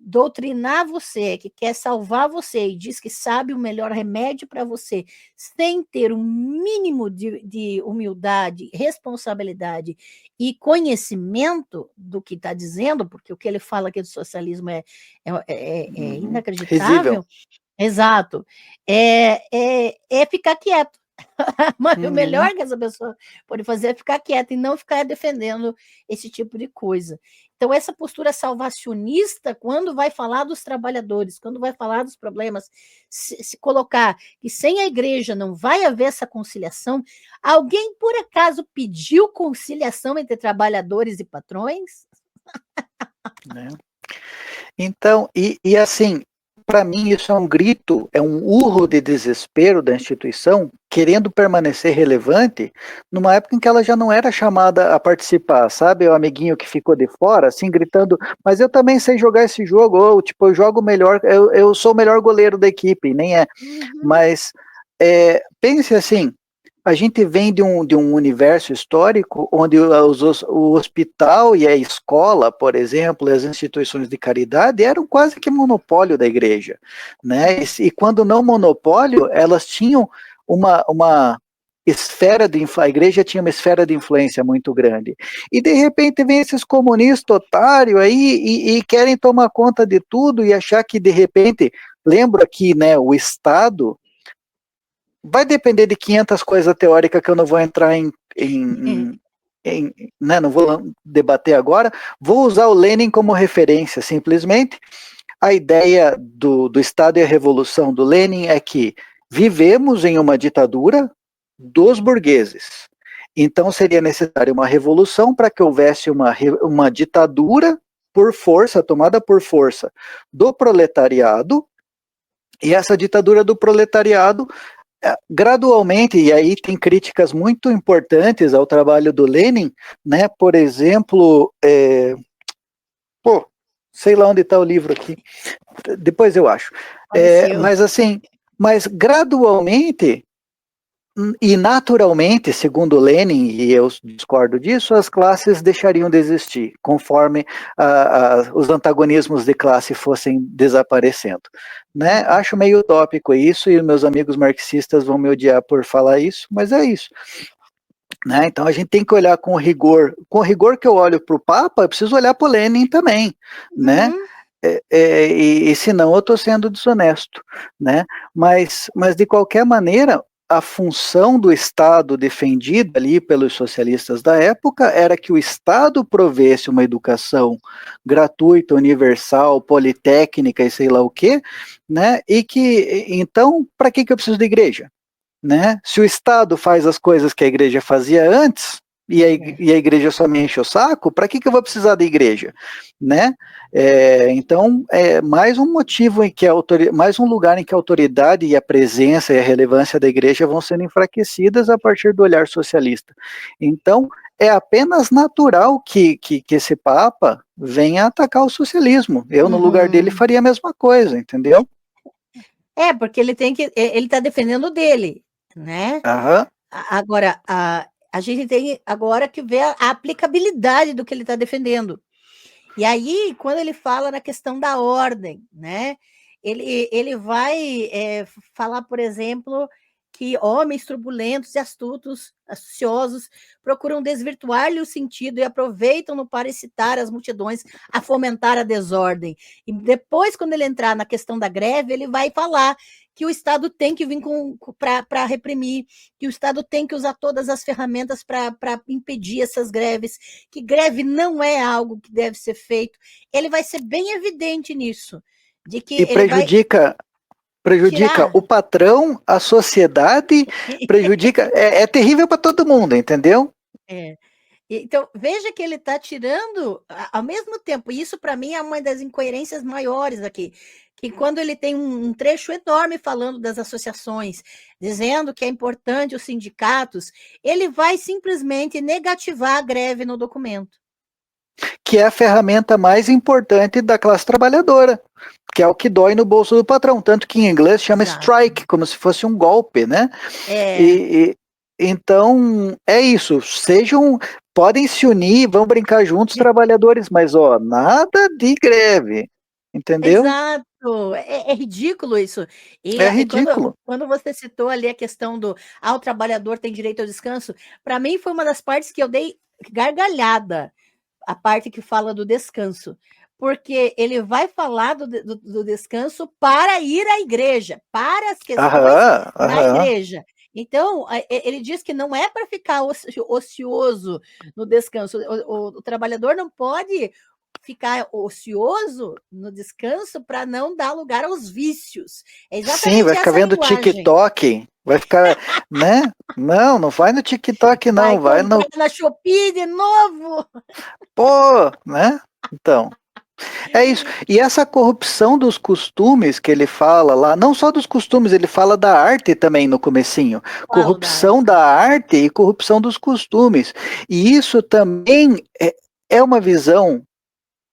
doutrinar você, que quer salvar você e diz que sabe o melhor remédio para você, sem ter um mínimo de humildade, responsabilidade e conhecimento do que está dizendo, porque o que ele fala aqui do socialismo é Risível. inacreditável. Exato. É ficar quieto. Mas o melhor que essa pessoa pode fazer é ficar quieta e não ficar defendendo esse tipo de coisa. Então, essa postura salvacionista, quando vai falar dos trabalhadores, quando vai falar dos problemas, se colocar que sem a igreja não vai haver essa conciliação, alguém por acaso pediu conciliação entre trabalhadores e patrões? Né? Então, e assim, para mim isso é um grito, é um urro de desespero da instituição, querendo permanecer relevante, numa época em que ela já não era chamada a participar, sabe? O amiguinho que ficou de fora, assim, gritando, mas eu também sei jogar esse jogo, ou tipo, eu jogo melhor, eu sou o melhor goleiro da equipe, nem é. Mas pense assim, a gente vem de um universo histórico onde o hospital e a escola, por exemplo, e as instituições de caridade eram quase que monopólio da igreja, né? E quando não monopólio, elas tinham uma esfera a igreja tinha uma esfera de influência muito grande. E de repente vem esses comunistas otários aí e querem tomar conta de tudo e achar que de repente, lembro aqui, né, o Estado vai depender de 500 coisas teóricas que eu não vou entrar né, não vou debater agora. Vou usar o Lenin como referência, simplesmente. A ideia do Estado e a Revolução do Lenin é que vivemos em uma ditadura dos burgueses. Então seria necessário uma revolução para que houvesse uma ditadura por força, tomada por força do proletariado, e essa ditadura do proletariado gradualmente, e aí tem críticas muito importantes ao trabalho do Lenin, né? Por exemplo, sei lá onde está o livro aqui, depois eu acho. Mas assim, mas gradualmente e naturalmente, segundo Lenin, e eu discordo disso, as classes deixariam de existir, conforme os antagonismos de classe fossem desaparecendo. Né? Acho meio utópico isso, e meus amigos marxistas vão me odiar por falar isso, mas é isso. Né? Então a gente tem que olhar com rigor que eu olho para o Papa, eu preciso olhar para o Lenin também, né? E senão eu estou sendo desonesto, né? Mas de qualquer maneira, a função do Estado defendida ali pelos socialistas da época era que o Estado provesse uma educação gratuita, universal, politécnica e sei lá o quê, né? E que, então, para que eu preciso de igreja? Né? Se o Estado faz as coisas que a igreja fazia antes, e a igreja só me enche o saco, para que eu vou precisar da igreja? Né? Então, é mais um motivo em que mais um lugar em que a autoridade e a presença e a relevância da igreja vão sendo enfraquecidas a partir do olhar socialista. Então, é apenas natural que esse Papa venha atacar o socialismo. Eu, no lugar dele, faria a mesma coisa, entendeu? Porque ele está defendendo dele, né? Agora, a gente tem agora que ver a aplicabilidade do que ele está defendendo. E aí, quando ele fala na questão da ordem, né? Ele vai falar, por exemplo, que homens turbulentos e astuciosos procuram desvirtuar-lhe o sentido e aproveitam-no para excitar as multidões a fomentar a desordem. E depois, quando ele entrar na questão da greve, ele vai falar que o Estado tem que vir para reprimir, que o Estado tem que usar todas as ferramentas para impedir essas greves, que greve não é algo que deve ser feito. Ele vai ser bem evidente nisso. De que e prejudica o patrão, a sociedade, prejudica, é terrível para todo mundo, entendeu? Então, veja que ele está tirando, ao mesmo tempo, isso para mim é uma das incoerências maiores aqui, que quando ele tem um trecho enorme falando das associações, dizendo que é importante os sindicatos, ele vai simplesmente negativar a greve no documento. que é a ferramenta mais importante da classe trabalhadora, que é o que dói no bolso do patrão, tanto que em inglês chama Exato. strike, como se fosse um golpe, né? Então, é isso, podem se unir, vão brincar juntos, trabalhadores, mas, nada de greve, entendeu? Exato, é ridículo isso. É E quando ridículo. quando você citou ali a questão do: "Ah, o trabalhador tem direito ao descanso", para mim foi uma das partes que eu dei gargalhada, a parte que fala do descanso, porque ele vai falar do descanso para ir à igreja, para as questões Aham, da aham. igreja. Então, ele diz que não é para ficar ocioso no descanso, o trabalhador não pode ficar ocioso no descanso para não dar lugar aos vícios. É Sim, vai exatamente ficar essa vendo linguagem. TikTok, vai ficar, né? Não vai no TikTok, Vai não, vai comprar no, na Shopee de novo. pô, né? Então, é isso. E essa corrupção dos costumes que ele fala lá, não só dos costumes, ele fala da arte também no comecinho. Falo da Corrupção arte. da arte e corrupção dos costumes. E isso também é uma visão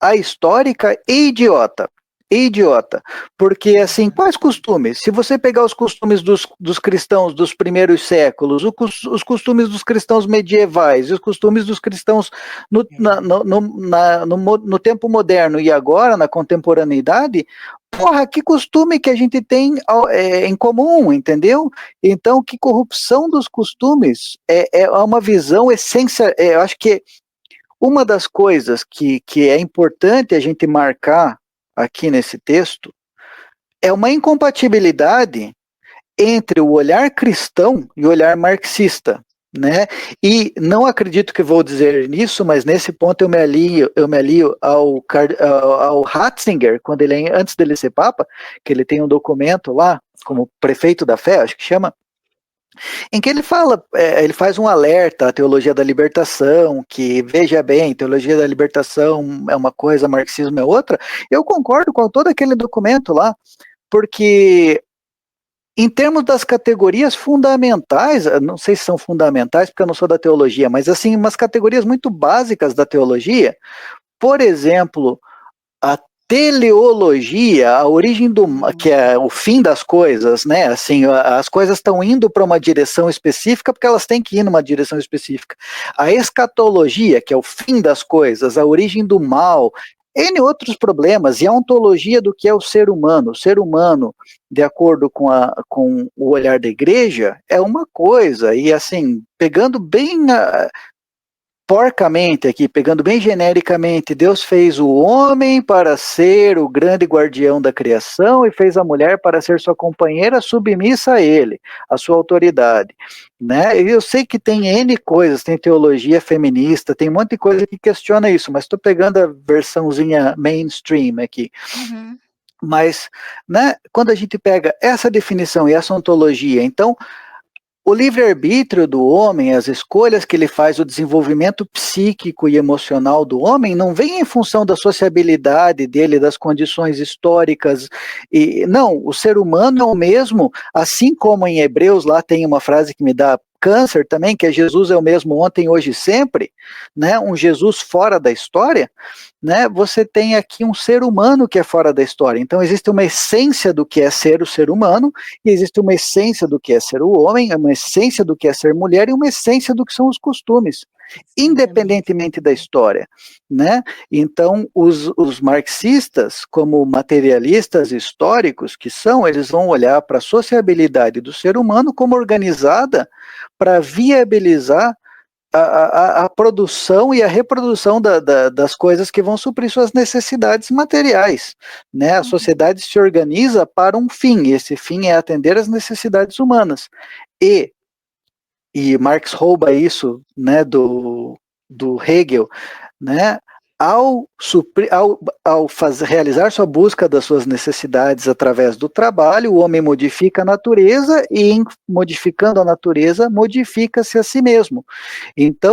ahistórica e idiota. E idiota. Porque, assim, Aham. quais costumes? Se você pegar os costumes dos cristãos dos primeiros séculos, os costumes dos cristãos medievais, e os costumes dos cristãos no, na- É. no, no, na- no mo- no tempo moderno e agora, na contemporaneidade, porra, que costume que a gente tem em comum, entendeu? Então, que corrupção dos costumes é uma visão essência, eu acho que uma das coisas que é importante a gente marcar aqui nesse texto é uma incompatibilidade entre o olhar cristão e o olhar marxista, né? E não acredito que vou dizer nisso, mas nesse ponto eu me alio ao Ratzinger, quando antes dele ser papa, que ele tem um documento lá, como prefeito da fé, acho que chama, em que ele fala, ele faz um alerta à teologia da libertação, que, veja bem, teologia da libertação é uma coisa, marxismo é outra. Eu concordo com todo aquele documento lá, porque em termos das categorias fundamentais, não sei se são fundamentais, porque eu não sou da teologia, mas assim, umas categorias muito básicas da teologia, por exemplo, a teleologia, a origem que é o fim das coisas, né? Assim, as coisas estão indo para uma direção específica porque elas têm que ir numa direção específica. A escatologia, que é o fim das coisas, a origem do mal, N outros problemas, e a ontologia do que é o ser humano. O ser humano, de acordo com o olhar da igreja, é uma coisa, e assim, pegando bem porcamente aqui, pegando bem genericamente, Deus fez o homem para ser o grande guardião da criação e fez a mulher para ser sua companheira submissa a ele, a sua autoridade, né? E eu sei que tem N coisas, tem teologia feminista, tem um monte de coisa que questiona isso, mas estou pegando a versãozinha mainstream aqui. Uhum. Mas, né, quando a gente pega essa definição e essa ontologia, então o livre-arbítrio do homem, as escolhas que ele faz, o desenvolvimento psíquico e emocional do homem, não vem em função da sociabilidade dele, das condições históricas. Não, o ser humano é o mesmo, assim como em Hebreus lá tem uma frase que me dá câncer também, que é Jesus é o mesmo ontem, hoje e sempre, né? Um Jesus fora da história, né? Você tem aqui um ser humano que é fora da história. Então existe uma essência do que é ser o ser humano, e existe uma essência do que é ser o homem, uma essência do que é ser mulher e uma essência do que são os costumes, Exatamente. independentemente da história, né? Então, os marxistas, como materialistas históricos que são, eles vão olhar para a sociabilidade do ser humano como organizada para viabilizar a produção e a reprodução das coisas que vão suprir suas necessidades materiais, né? A Uhum. sociedade se organiza para um fim, e esse fim é atender às necessidades humanas. E, e Marx rouba isso, né, do Hegel, né? Ao realizar sua busca das suas necessidades através do trabalho, o homem modifica a natureza e, em modificando a natureza, modifica-se a si mesmo. Então,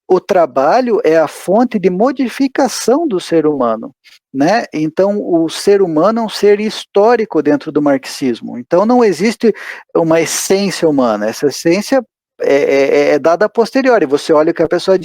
o trabalho é a fonte de modificação do ser humano, né? Então, o ser humano é um ser histórico dentro do marxismo. Então, não existe uma essência humana. Essa essência é dada a posteriori. Você olha o que a pessoa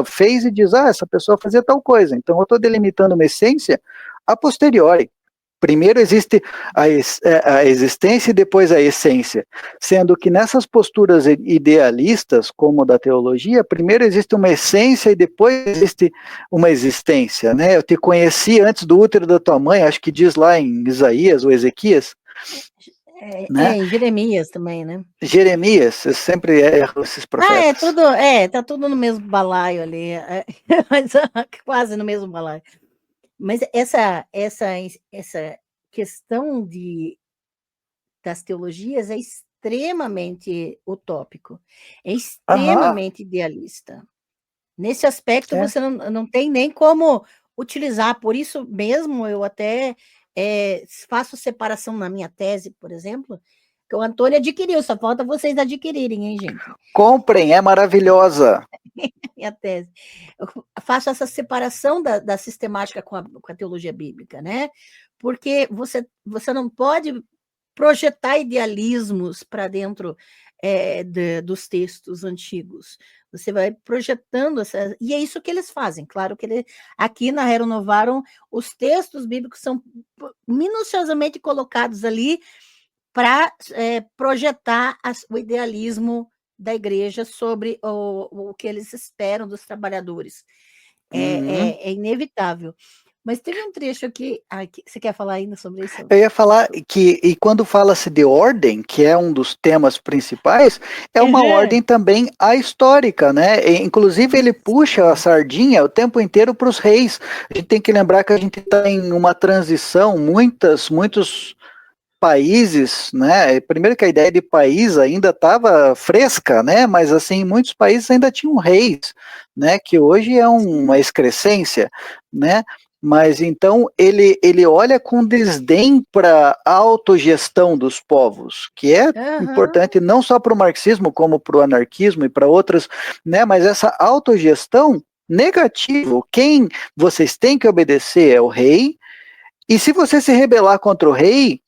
fez e diz, essa pessoa fazia tal coisa. Então eu estou delimitando uma essência a posteriori. Primeiro existe a existência e depois a essência. Sendo que nessas posturas idealistas, como da teologia, primeiro existe uma essência e depois existe uma existência. Né? Eu te conheci antes do útero da tua mãe, acho que diz lá em Isaías ou Ezequias. Né? Em Jeremias também, né? Jeremias, eu sempre erro esses profetas. Tá tudo no mesmo balaio ali, mas quase no mesmo balaio. Mas essa questão das teologias é extremamente utópico, é extremamente idealista. Nesse aspecto, você não tem nem como utilizar, por isso mesmo eu até faço separação na minha tese, por exemplo, que o Antônio adquiriu, só falta vocês adquirirem, hein, gente? Comprem, é maravilhosa. Minha tese. Eu faço essa separação da sistemática com a teologia bíblica, né? Porque você não pode projetar idealismos para dentro dos textos antigos. Você vai projetando e é isso que eles fazem. Claro que aqui na Renovaram, os textos bíblicos são minuciosamente colocados ali para projetar o idealismo da igreja sobre o que eles esperam dos trabalhadores. É inevitável. Mas teve um trecho aqui. Você quer falar ainda sobre isso? Eu ia falar que, e quando fala-se de ordem, que é um dos temas principais, é uma ordem também ahistórica, né? Inclusive, ele puxa a sardinha o tempo inteiro para os reis. A gente tem que lembrar que a gente está em uma transição, muitos países, né? Primeiro que a ideia de país ainda estava fresca, né? Mas assim, muitos países ainda tinham reis, né? Que hoje é uma excrescência, né? Mas então ele olha com desdém para a autogestão dos povos, que é importante não só para o marxismo, como para o anarquismo e para outras, né? Mas essa autogestão negativo, quem vocês têm que obedecer é o rei, e se você se rebelar contra o rei,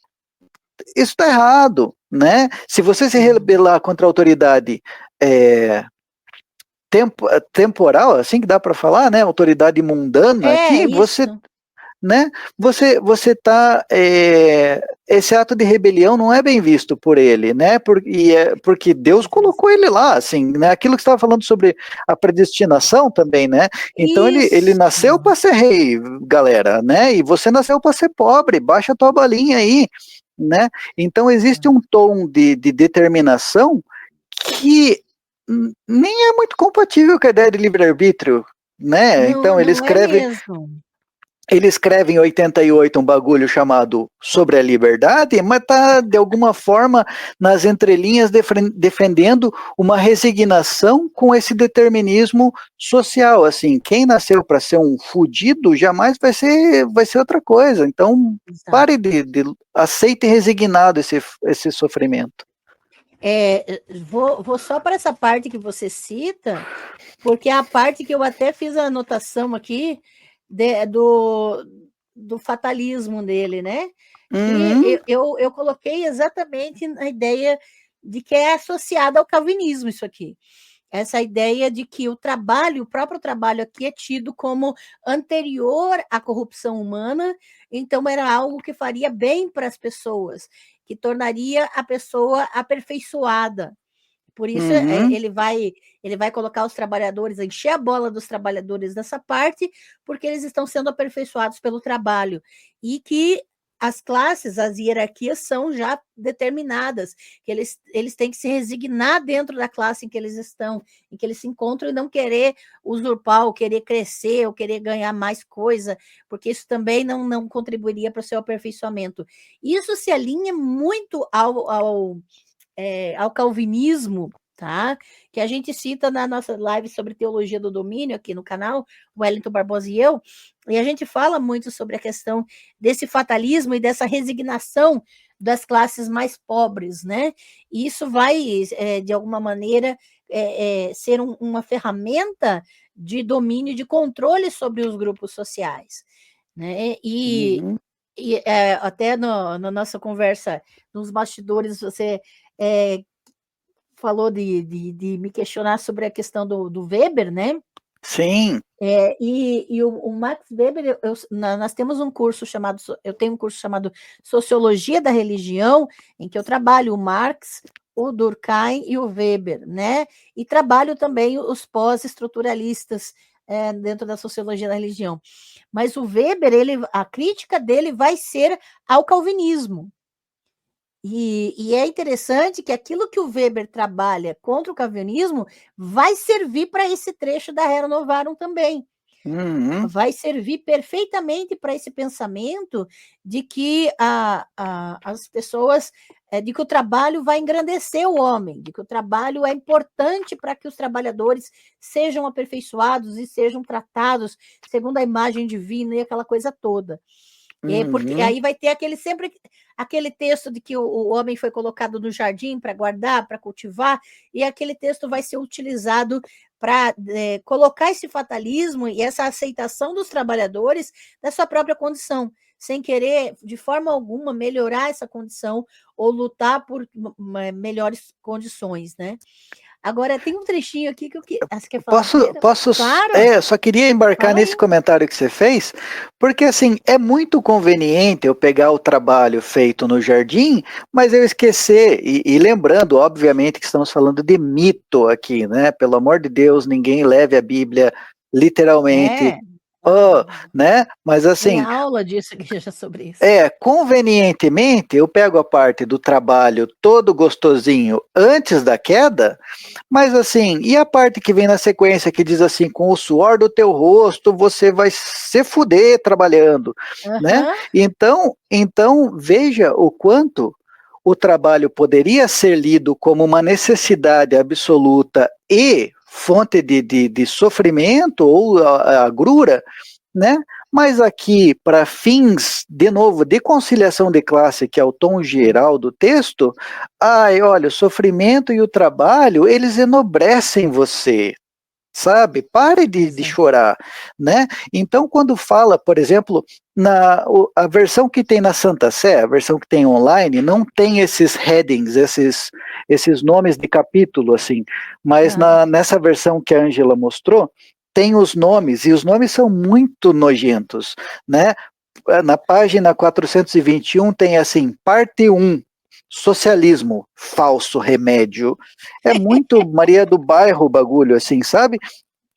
isso está errado, né? Se você se rebelar contra a autoridade temporal, assim que dá para falar, né? Autoridade mundana, aqui você tá esse ato de rebelião não é bem visto por ele, né? Porque Deus colocou ele lá, assim, né? Aquilo que você estava falando sobre a predestinação também, né? Então ele nasceu para ser rei, galera, né? E você nasceu para ser pobre, baixa a tua balinha aí, né? Então existe um tom de determinação que nem é muito compatível com a ideia de livre-arbítrio, né? Então ele escreve em 88 um bagulho chamado Sobre a Liberdade, mas está, de alguma forma, nas entrelinhas defendendo uma resignação com esse determinismo social. Assim, quem nasceu para ser um fudido jamais vai ser outra coisa. Então, pare de aceite resignado esse sofrimento. Vou só para essa parte que você cita, porque é a parte que eu até fiz a anotação aqui do fatalismo dele, né? Que eu coloquei exatamente na ideia de que é associada ao calvinismo isso aqui. Essa ideia de que o próprio trabalho aqui é tido como anterior à corrupção humana, então era algo que faria bem para as pessoas, que tornaria a pessoa aperfeiçoada. Por isso, ele vai colocar os trabalhadores, encher a bola dos trabalhadores nessa parte, porque eles estão sendo aperfeiçoados pelo trabalho. E que as classes, as hierarquias são já determinadas, que eles têm que se resignar dentro da classe em que eles estão, em que eles se encontram, e não querer usurpar, ou querer crescer, ou querer ganhar mais coisa, porque isso também não contribuiria para o seu aperfeiçoamento. Isso se alinha muito ao calvinismo, tá? Que a gente cita na nossa live sobre teologia do domínio aqui no canal, o Wellington Barbosa e eu, e a gente fala muito sobre a questão desse fatalismo e dessa resignação das classes mais pobres, né? E isso vai, de alguma maneira, ser uma ferramenta de domínio, de controle sobre os grupos sociais, né? E até na nossa conversa, nos bastidores, você falou de me questionar sobre a questão do Weber, né? Sim. E o Max Weber, nós temos um curso chamado, eu tenho um curso chamado Sociologia da Religião, em que eu trabalho o Marx, o Durkheim e o Weber, né? E trabalho também os pós-estruturalistas dentro da sociologia da religião. Mas o Weber, a crítica dele vai ser ao calvinismo. E é interessante que aquilo que o Weber trabalha contra o calvinismo vai servir para esse trecho da Rerum Novarum também. Uhum. Vai servir perfeitamente para esse pensamento de que as pessoas, de que o trabalho vai engrandecer o homem, de que o trabalho é importante para que os trabalhadores sejam aperfeiçoados e sejam tratados segundo a imagem divina e aquela coisa toda. Porque aí vai ter sempre aquele texto de que o homem foi colocado no jardim para guardar, para cultivar, e aquele texto vai ser utilizado para colocar esse fatalismo e essa aceitação dos trabalhadores da sua própria condição, sem querer, de forma alguma, melhorar essa condição ou lutar por melhores condições, né? Agora, tem um trechinho aqui que você quer falar primeiro? Posso, Claro. Só queria embarcar nesse comentário que você fez, porque assim, é muito conveniente eu pegar o trabalho feito no jardim, mas eu esquecer, e lembrando, obviamente, que estamos falando de mito aqui, né? Pelo amor de Deus, ninguém leve a Bíblia literalmente, né? Mas assim... Tem aula disso aqui já sobre isso. Convenientemente, eu pego a parte do trabalho todo gostosinho antes da queda, mas assim, e a parte que vem na sequência que diz assim, com o suor do teu rosto você vai se fuder trabalhando, né? Então veja o quanto o trabalho poderia ser lido como uma necessidade absoluta e fonte de sofrimento ou agrura, né? Mas aqui, para fins, de novo, de conciliação de classe, que é o tom geral do texto, olha, o sofrimento e o trabalho, eles enobrecem você, sabe? Pare de chorar, né? Então, quando fala, por exemplo, a versão que tem na Santa Sé, a versão que tem online, não tem esses headings, esses nomes de capítulo, assim, mas nessa versão que a Ângela mostrou, tem os nomes, e os nomes são muito nojentos, né? Na página 421 tem assim, parte 1, socialismo, falso remédio. É muito Maria do Bairro o bagulho, assim, sabe?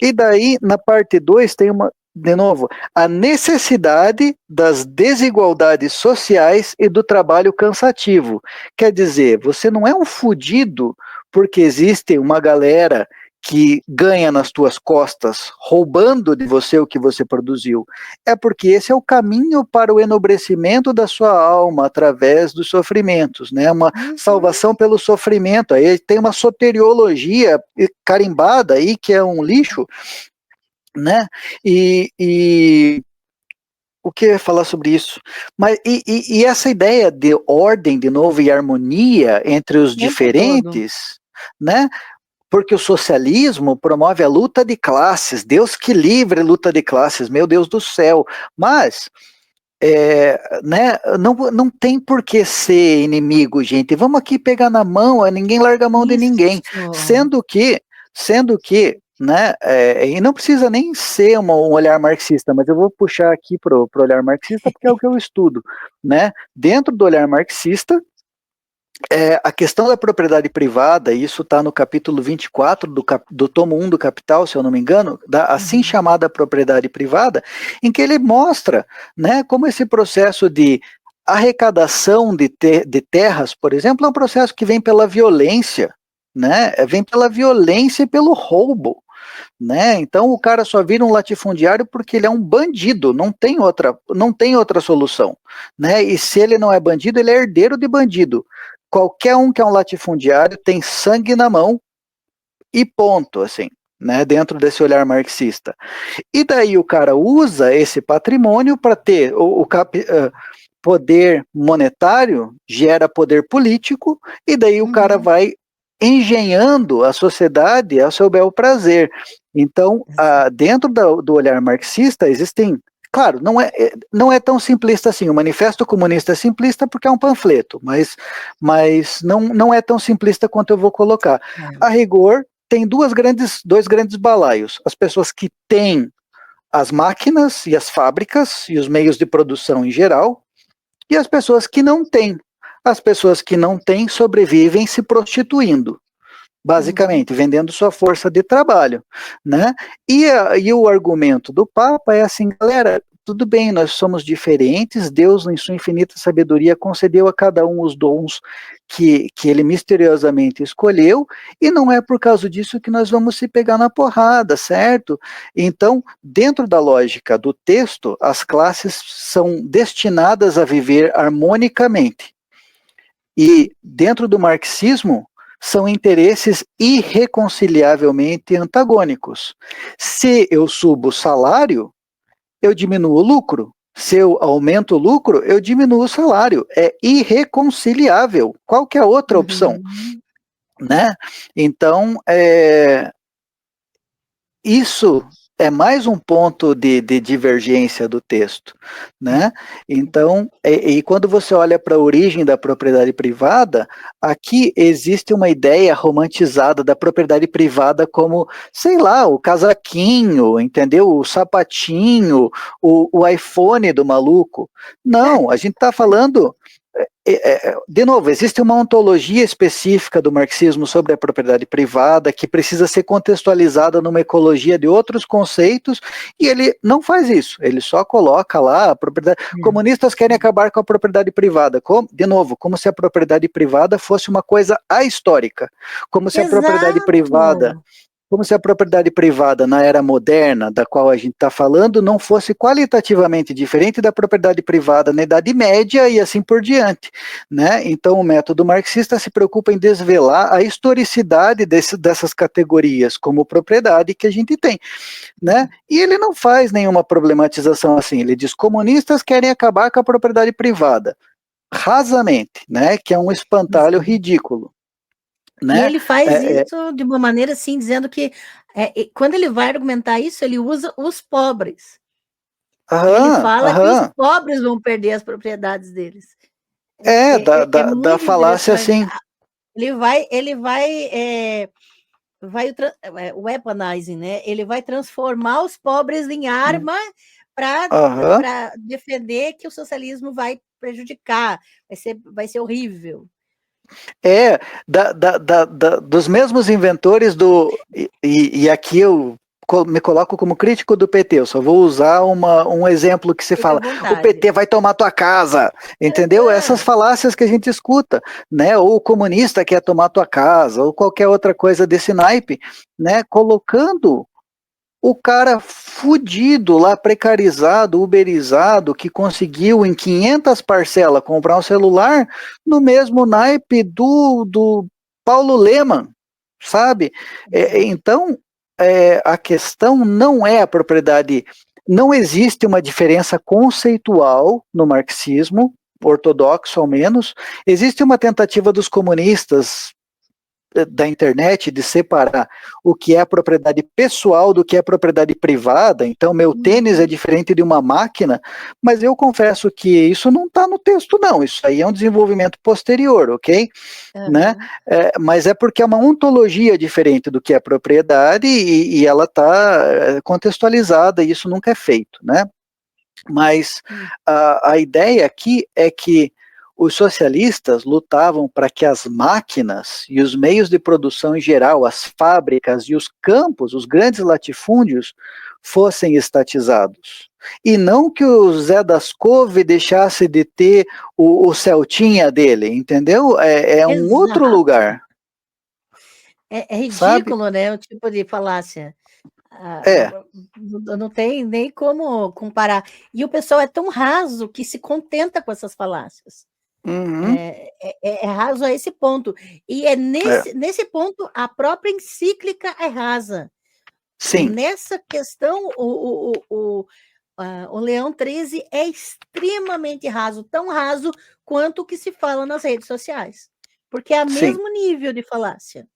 E daí, na parte 2, tem de novo, a necessidade das desigualdades sociais e do trabalho cansativo. Quer dizer, você não é um fudido porque existe uma galera que ganha nas tuas costas, roubando de você o que você produziu. É porque esse é o caminho para o enobrecimento da sua alma através dos sofrimentos, né? Uma salvação pelo sofrimento. Aí tem uma soteriologia carimbada aí que é um lixo, né? E o que eu ia falar sobre isso? Mas e essa ideia de ordem de novo e harmonia entre os diferentes, né? Porque o socialismo promove a luta de classes. Deus que livre luta de classes, meu Deus do céu. Mas né, não tem por que ser inimigo, gente. Vamos aqui pegar na mão, ninguém larga a mão de ninguém. Sendo que, né, e não precisa nem ser um olhar marxista, mas eu vou puxar aqui pro olhar marxista porque é o que eu estudo, né? Dentro do olhar marxista, a questão da propriedade privada, isso está no capítulo 24 do tomo 1 do Capital, se eu não me engano, da assim chamada propriedade privada, em que ele mostra, né, como esse processo de arrecadação de terras, por exemplo, é um processo que vem pela violência, né, vem pela violência e pelo roubo, né? Então o cara só vira um latifundiário porque ele é um bandido, não tem outra solução, né? E se ele não é bandido, ele é herdeiro de bandido. Qualquer um que é um latifundiário tem sangue na mão e ponto, assim, né? Dentro desse olhar marxista. E daí o cara usa esse patrimônio para ter poder monetário, gera poder político, e daí o cara vai engenhando a sociedade a seu bel prazer. Então, dentro do olhar marxista, existem Claro, não é tão simplista assim. O Manifesto Comunista é simplista porque é um panfleto, mas não é tão simplista quanto eu vou colocar. A rigor, tem dois grandes balaios. As pessoas que têm as máquinas e as fábricas e os meios de produção em geral, e as pessoas que não têm. As pessoas que não têm sobrevivem se prostituindo, basicamente, vendendo sua força de trabalho, né? E o argumento do Papa é assim, galera, tudo bem, nós somos diferentes, Deus, em sua infinita sabedoria, concedeu a cada um os dons que ele misteriosamente escolheu, e não é por causa disso que nós vamos se pegar na porrada, certo? Então, dentro da lógica do texto, as classes são destinadas a viver harmonicamente. E dentro do marxismo, são interesses irreconciliavelmente antagônicos. Se eu subo o salário, eu diminuo o lucro. Se eu aumento o lucro, eu diminuo o salário. É irreconciliável. Qual que é a outra opção? Né? Então, isso é mais um ponto de divergência do texto, né? Então, e quando você olha para a origem da propriedade privada, aqui existe uma ideia romantizada da propriedade privada como, sei lá, o casaquinho, entendeu? O sapatinho, o iPhone do maluco. Não, a gente está falando... De novo, existe uma ontologia específica do marxismo sobre a propriedade privada que precisa ser contextualizada numa ecologia de outros conceitos, e ele não faz isso, ele só coloca lá a propriedade. Comunistas querem acabar com a propriedade privada, de novo, como se a propriedade privada fosse uma coisa ahistórica, como se a propriedade privada... Como se a propriedade privada na era moderna, da qual a gente está falando, não fosse qualitativamente diferente da propriedade privada na Idade Média e assim por diante, né? Então o método marxista se preocupa em desvelar a historicidade dessas categorias como propriedade que a gente tem, né? E ele não faz nenhuma problematização assim, ele diz comunistas querem acabar com a propriedade privada, rasamente, né? Que é um espantalho ridículo. Né? E ele faz isso de uma maneira assim, dizendo que quando ele vai argumentar isso, ele usa os pobres. Ele fala que os pobres vão perder as propriedades deles. Da falácia assim. Ele vai weaponizing, né? Ele vai transformar os pobres em arma para defender que o socialismo vai prejudicar, vai ser horrível. Dos mesmos inventores e aqui eu me coloco como crítico do PT, eu só vou usar um exemplo que se fala, o PT vai tomar tua casa, entendeu? Essas falácias que a gente escuta, né? Ou o comunista quer tomar tua casa, ou qualquer outra coisa desse naipe, né? Colocando o cara fudido lá, precarizado, uberizado, que conseguiu em 500 parcelas comprar um celular, no mesmo naipe do Paulo Leman, sabe? Então, a questão não é a propriedade, não existe uma diferença conceitual no marxismo, ortodoxo ao menos, existe uma tentativa dos comunistas da internet de separar o que é a propriedade pessoal do que é propriedade privada. Então meu tênis é diferente de uma máquina, mas eu confesso que isso não está no texto não, isso aí é um desenvolvimento posterior, ok? Né? Mas é porque é uma ontologia diferente do que é propriedade e ela está contextualizada e isso nunca é feito, né? Mas a ideia aqui é que os socialistas lutavam para que as máquinas e os meios de produção em geral, as fábricas e os campos, os grandes latifúndios, fossem estatizados. E não que o Zé das Couve deixasse de ter o Celtinha dele, entendeu? É um outro lugar. É ridículo, sabe? Né? O tipo de falácia. Não tem nem como comparar. E o pessoal é tão raso que se contenta com essas falácias. É raso a esse ponto. E nesse ponto, a própria encíclica é rasa. Sim. Nessa questão, o Leão 13 é extremamente raso, tão raso quanto o que se fala nas redes sociais. Porque é o mesmo nível de falácia.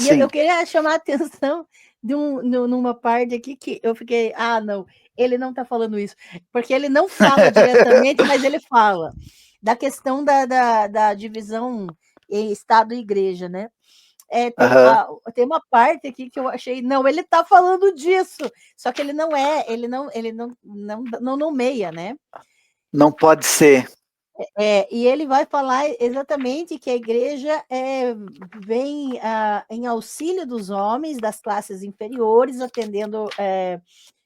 E eu queria chamar a atenção numa parte aqui que eu fiquei, não, ele não está falando isso? Porque ele não fala diretamente, mas ele fala da questão da divisão em Estado e Igreja, né? Aham. Tem uma parte aqui que eu achei, não, ele está falando disso, só que ele não não nomeia, né? Não pode ser. E ele vai falar exatamente que a igreja vem em auxílio dos homens das classes inferiores, atendendo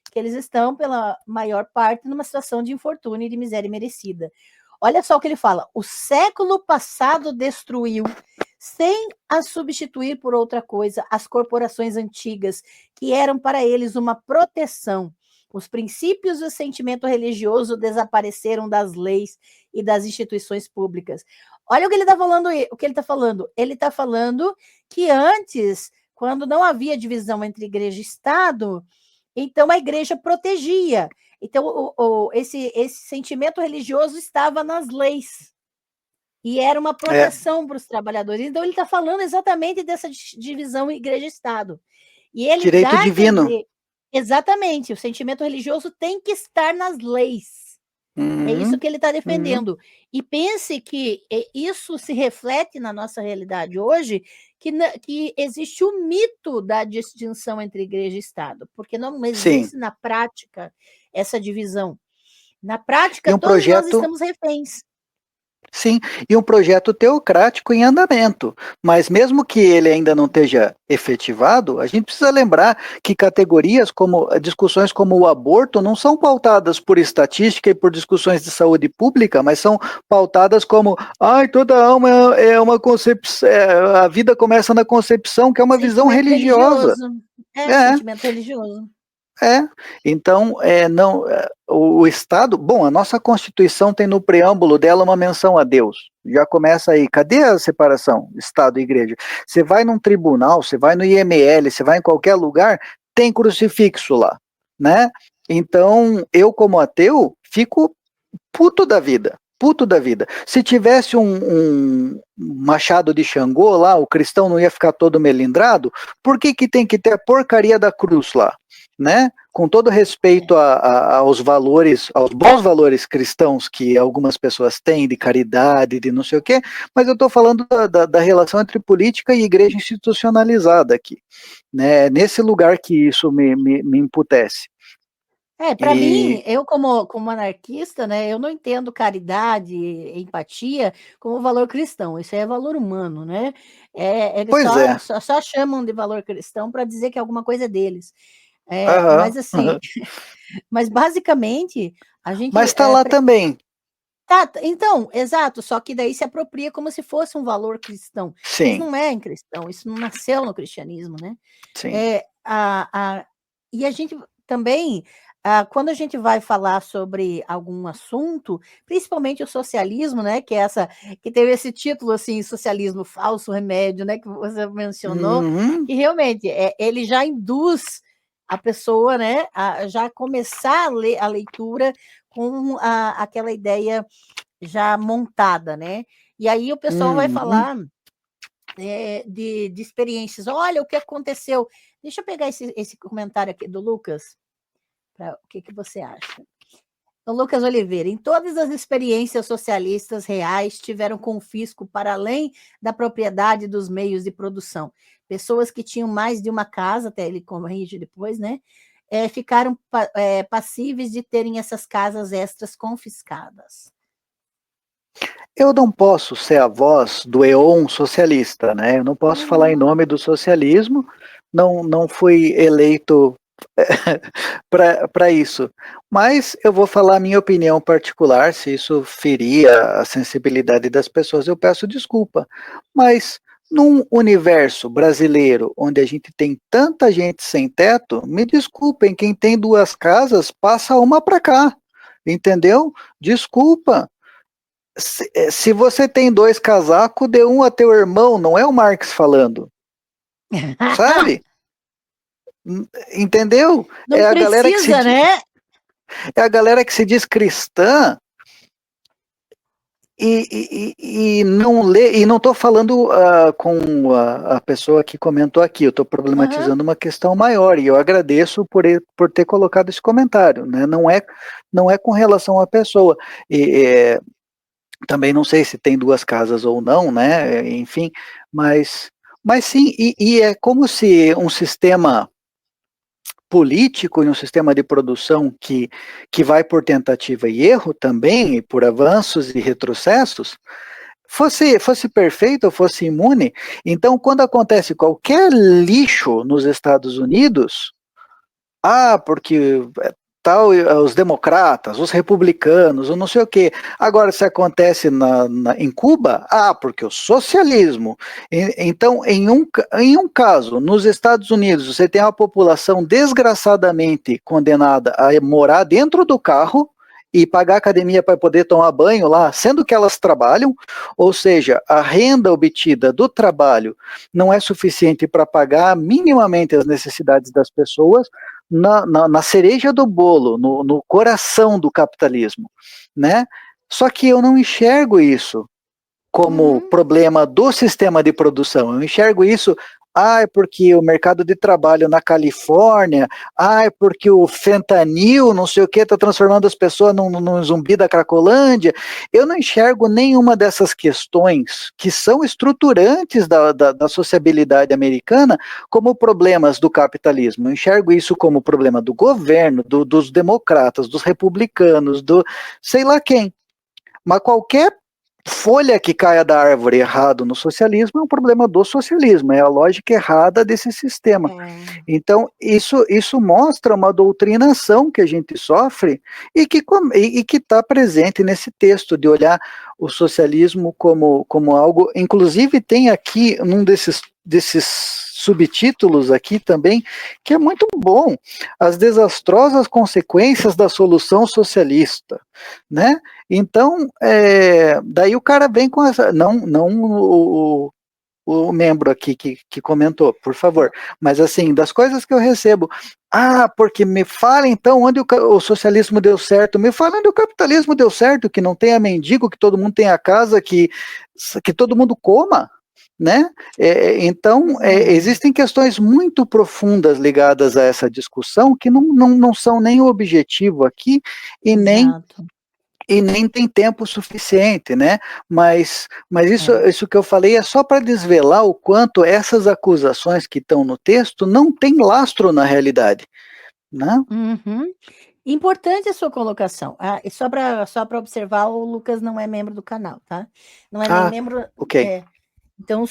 que eles estão, pela maior parte, numa situação de infortúnio e de miséria merecida. Olha só o que ele fala: o século passado destruiu, sem as substituir por outra coisa, as corporações antigas, que eram para eles uma proteção. Os princípios e o sentimento religioso desapareceram das leis e das instituições públicas. Olha o que ele está falando. O que ele está falando? Ele está falando que antes, quando não havia divisão entre igreja e Estado, então a igreja protegia. Então esse sentimento religioso estava nas leis e era uma proteção para os trabalhadores. Então ele está falando exatamente dessa divisão igreja-Estado. E ele Direito dá a divino. entender, exatamente, o sentimento religioso tem que estar nas leis. É isso que ele está defendendo. E pense que isso se reflete na nossa realidade hoje, que existe o mito da distinção entre igreja e Estado, porque não existe Sim. na prática essa divisão. Na E prática, um todos nós projeto, estamos reféns. sim, e um projeto teocrático em andamento. Mas mesmo que ele ainda não esteja efetivado, a gente precisa lembrar que categorias como discussões como o aborto não são pautadas por estatística e por discussões de saúde pública, mas são pautadas como, toda alma é uma concepção, a vida começa na concepção, que é uma visão Sentimento religiosa. religioso. É. Sentimento religioso. Então, não, o Estado, bom, a nossa Constituição tem no preâmbulo dela uma menção a Deus, já começa aí, cadê a separação, Estado e Igreja? Você vai num tribunal, você vai no IML, você vai em qualquer lugar, tem crucifixo lá, né? Então, eu como ateu, fico puto da vida. Puto da vida. Se tivesse um machado de Xangô lá, o cristão não ia ficar todo melindrado? Por que tem que ter a porcaria da cruz lá? Né? Com todo respeito aos valores, aos bons valores cristãos que algumas pessoas têm, de caridade, de não sei o quê, mas eu estou falando da relação entre política e igreja institucionalizada aqui. Né? Nesse lugar que isso me emputece. Para mim, eu como anarquista, né, eu não entendo caridade, empatia como valor cristão. Isso é valor humano, né? Eles Pois é. só chamam de valor cristão para dizer que alguma coisa é deles. Aham, Mas assim, aham. mas basicamente a gente Mas está lá também. tá, então, exato, só que daí se apropria como se fosse um valor cristão. Mas Sim, não é em cristão, isso não nasceu no cristianismo, né? sim. É, e a gente também, quando a gente vai falar sobre algum assunto, principalmente o socialismo, né, que teve esse título assim, socialismo falso remédio, né, que você mencionou, Uhum. que realmente ele já induz a pessoa, né, a já começar a ler a leitura com aquela ideia já montada, né? E aí o pessoal vai Uhum. falar de experiências. Olha o que aconteceu. Deixa eu pegar esse comentário aqui do Lucas. O que você acha? Então, Lucas Oliveira, em todas as experiências socialistas reais tiveram confisco para além da propriedade dos meios de produção. Pessoas que tinham mais de uma casa, até ele corrige depois, né? Ficaram passíveis de terem essas casas extras confiscadas. Eu não posso ser a voz do éon socialista, né? Eu não posso falar em nome do socialismo, não fui eleito para isso. Mas eu vou falar a minha opinião particular, se isso ferir a sensibilidade das pessoas, eu peço desculpa. Mas num universo brasileiro onde a gente tem tanta gente sem teto, me desculpem, quem tem duas casas, passa uma para cá. Entendeu? Desculpa. Se você tem dois casacos, dê um a teu irmão, não é o Marx falando. Sabe? Entendeu? Não precisa, né? É a galera que se diz cristã e não lê, e não estou falando com a pessoa que comentou aqui, eu estou problematizando uma questão maior, e eu agradeço por ter colocado esse comentário, né? Não é com relação à pessoa. Também não sei se tem duas casas ou não, né? Enfim, mas sim, e é como se um sistema político e um sistema de produção que vai por tentativa e erro também, e por avanços e retrocessos, fosse perfeito ou fosse imune. Então, quando acontece qualquer lixo nos Estados Unidos, porque tal, os democratas, os republicanos, ou não sei o quê. Agora, se acontece em Cuba, porque o socialismo. Então, em um caso, nos Estados Unidos, você tem uma população desgraçadamente condenada a morar dentro do carro e pagar academia para poder tomar banho lá, sendo que elas trabalham, ou seja, a renda obtida do trabalho não é suficiente para pagar minimamente as necessidades das pessoas, na cereja do bolo, no coração do capitalismo, né? Só que eu não enxergo isso como problema do sistema de produção, eu enxergo isso, é porque o mercado de trabalho na Califórnia, é porque o fentanil, não sei o que, está transformando as pessoas num zumbi da Cracolândia. Eu não enxergo nenhuma dessas questões que são estruturantes da sociabilidade americana como problemas do capitalismo. Eu enxergo isso como problema do governo, dos democratas, dos republicanos, do sei lá quem. Mas qualquer folha que caia da árvore errado no socialismo é um problema do socialismo, é a lógica errada desse sistema. Então, isso mostra uma doutrinação que a gente sofre e que está presente nesse texto, de olhar o socialismo como algo, inclusive tem aqui num desses subtítulos aqui também, que é muito bom, as desastrosas consequências da solução socialista, né? Então, daí o cara vem com essa, não o membro aqui que comentou, por favor, mas assim, das coisas que eu recebo, porque me fala então onde o socialismo deu certo, me fala onde o capitalismo deu certo, que não tenha mendigo, que todo mundo tenha casa, que todo mundo coma, né? Então, existem questões muito profundas ligadas a essa discussão que não são nem o objetivo aqui e nem tem tempo suficiente, né? Mas isso que eu falei é só para desvelar o quanto essas acusações que estão no texto não têm lastro na realidade, né? Importante a sua colocação. E só para observar, o Lucas não é membro do canal, tá? Não é nem membro. Ok. Então,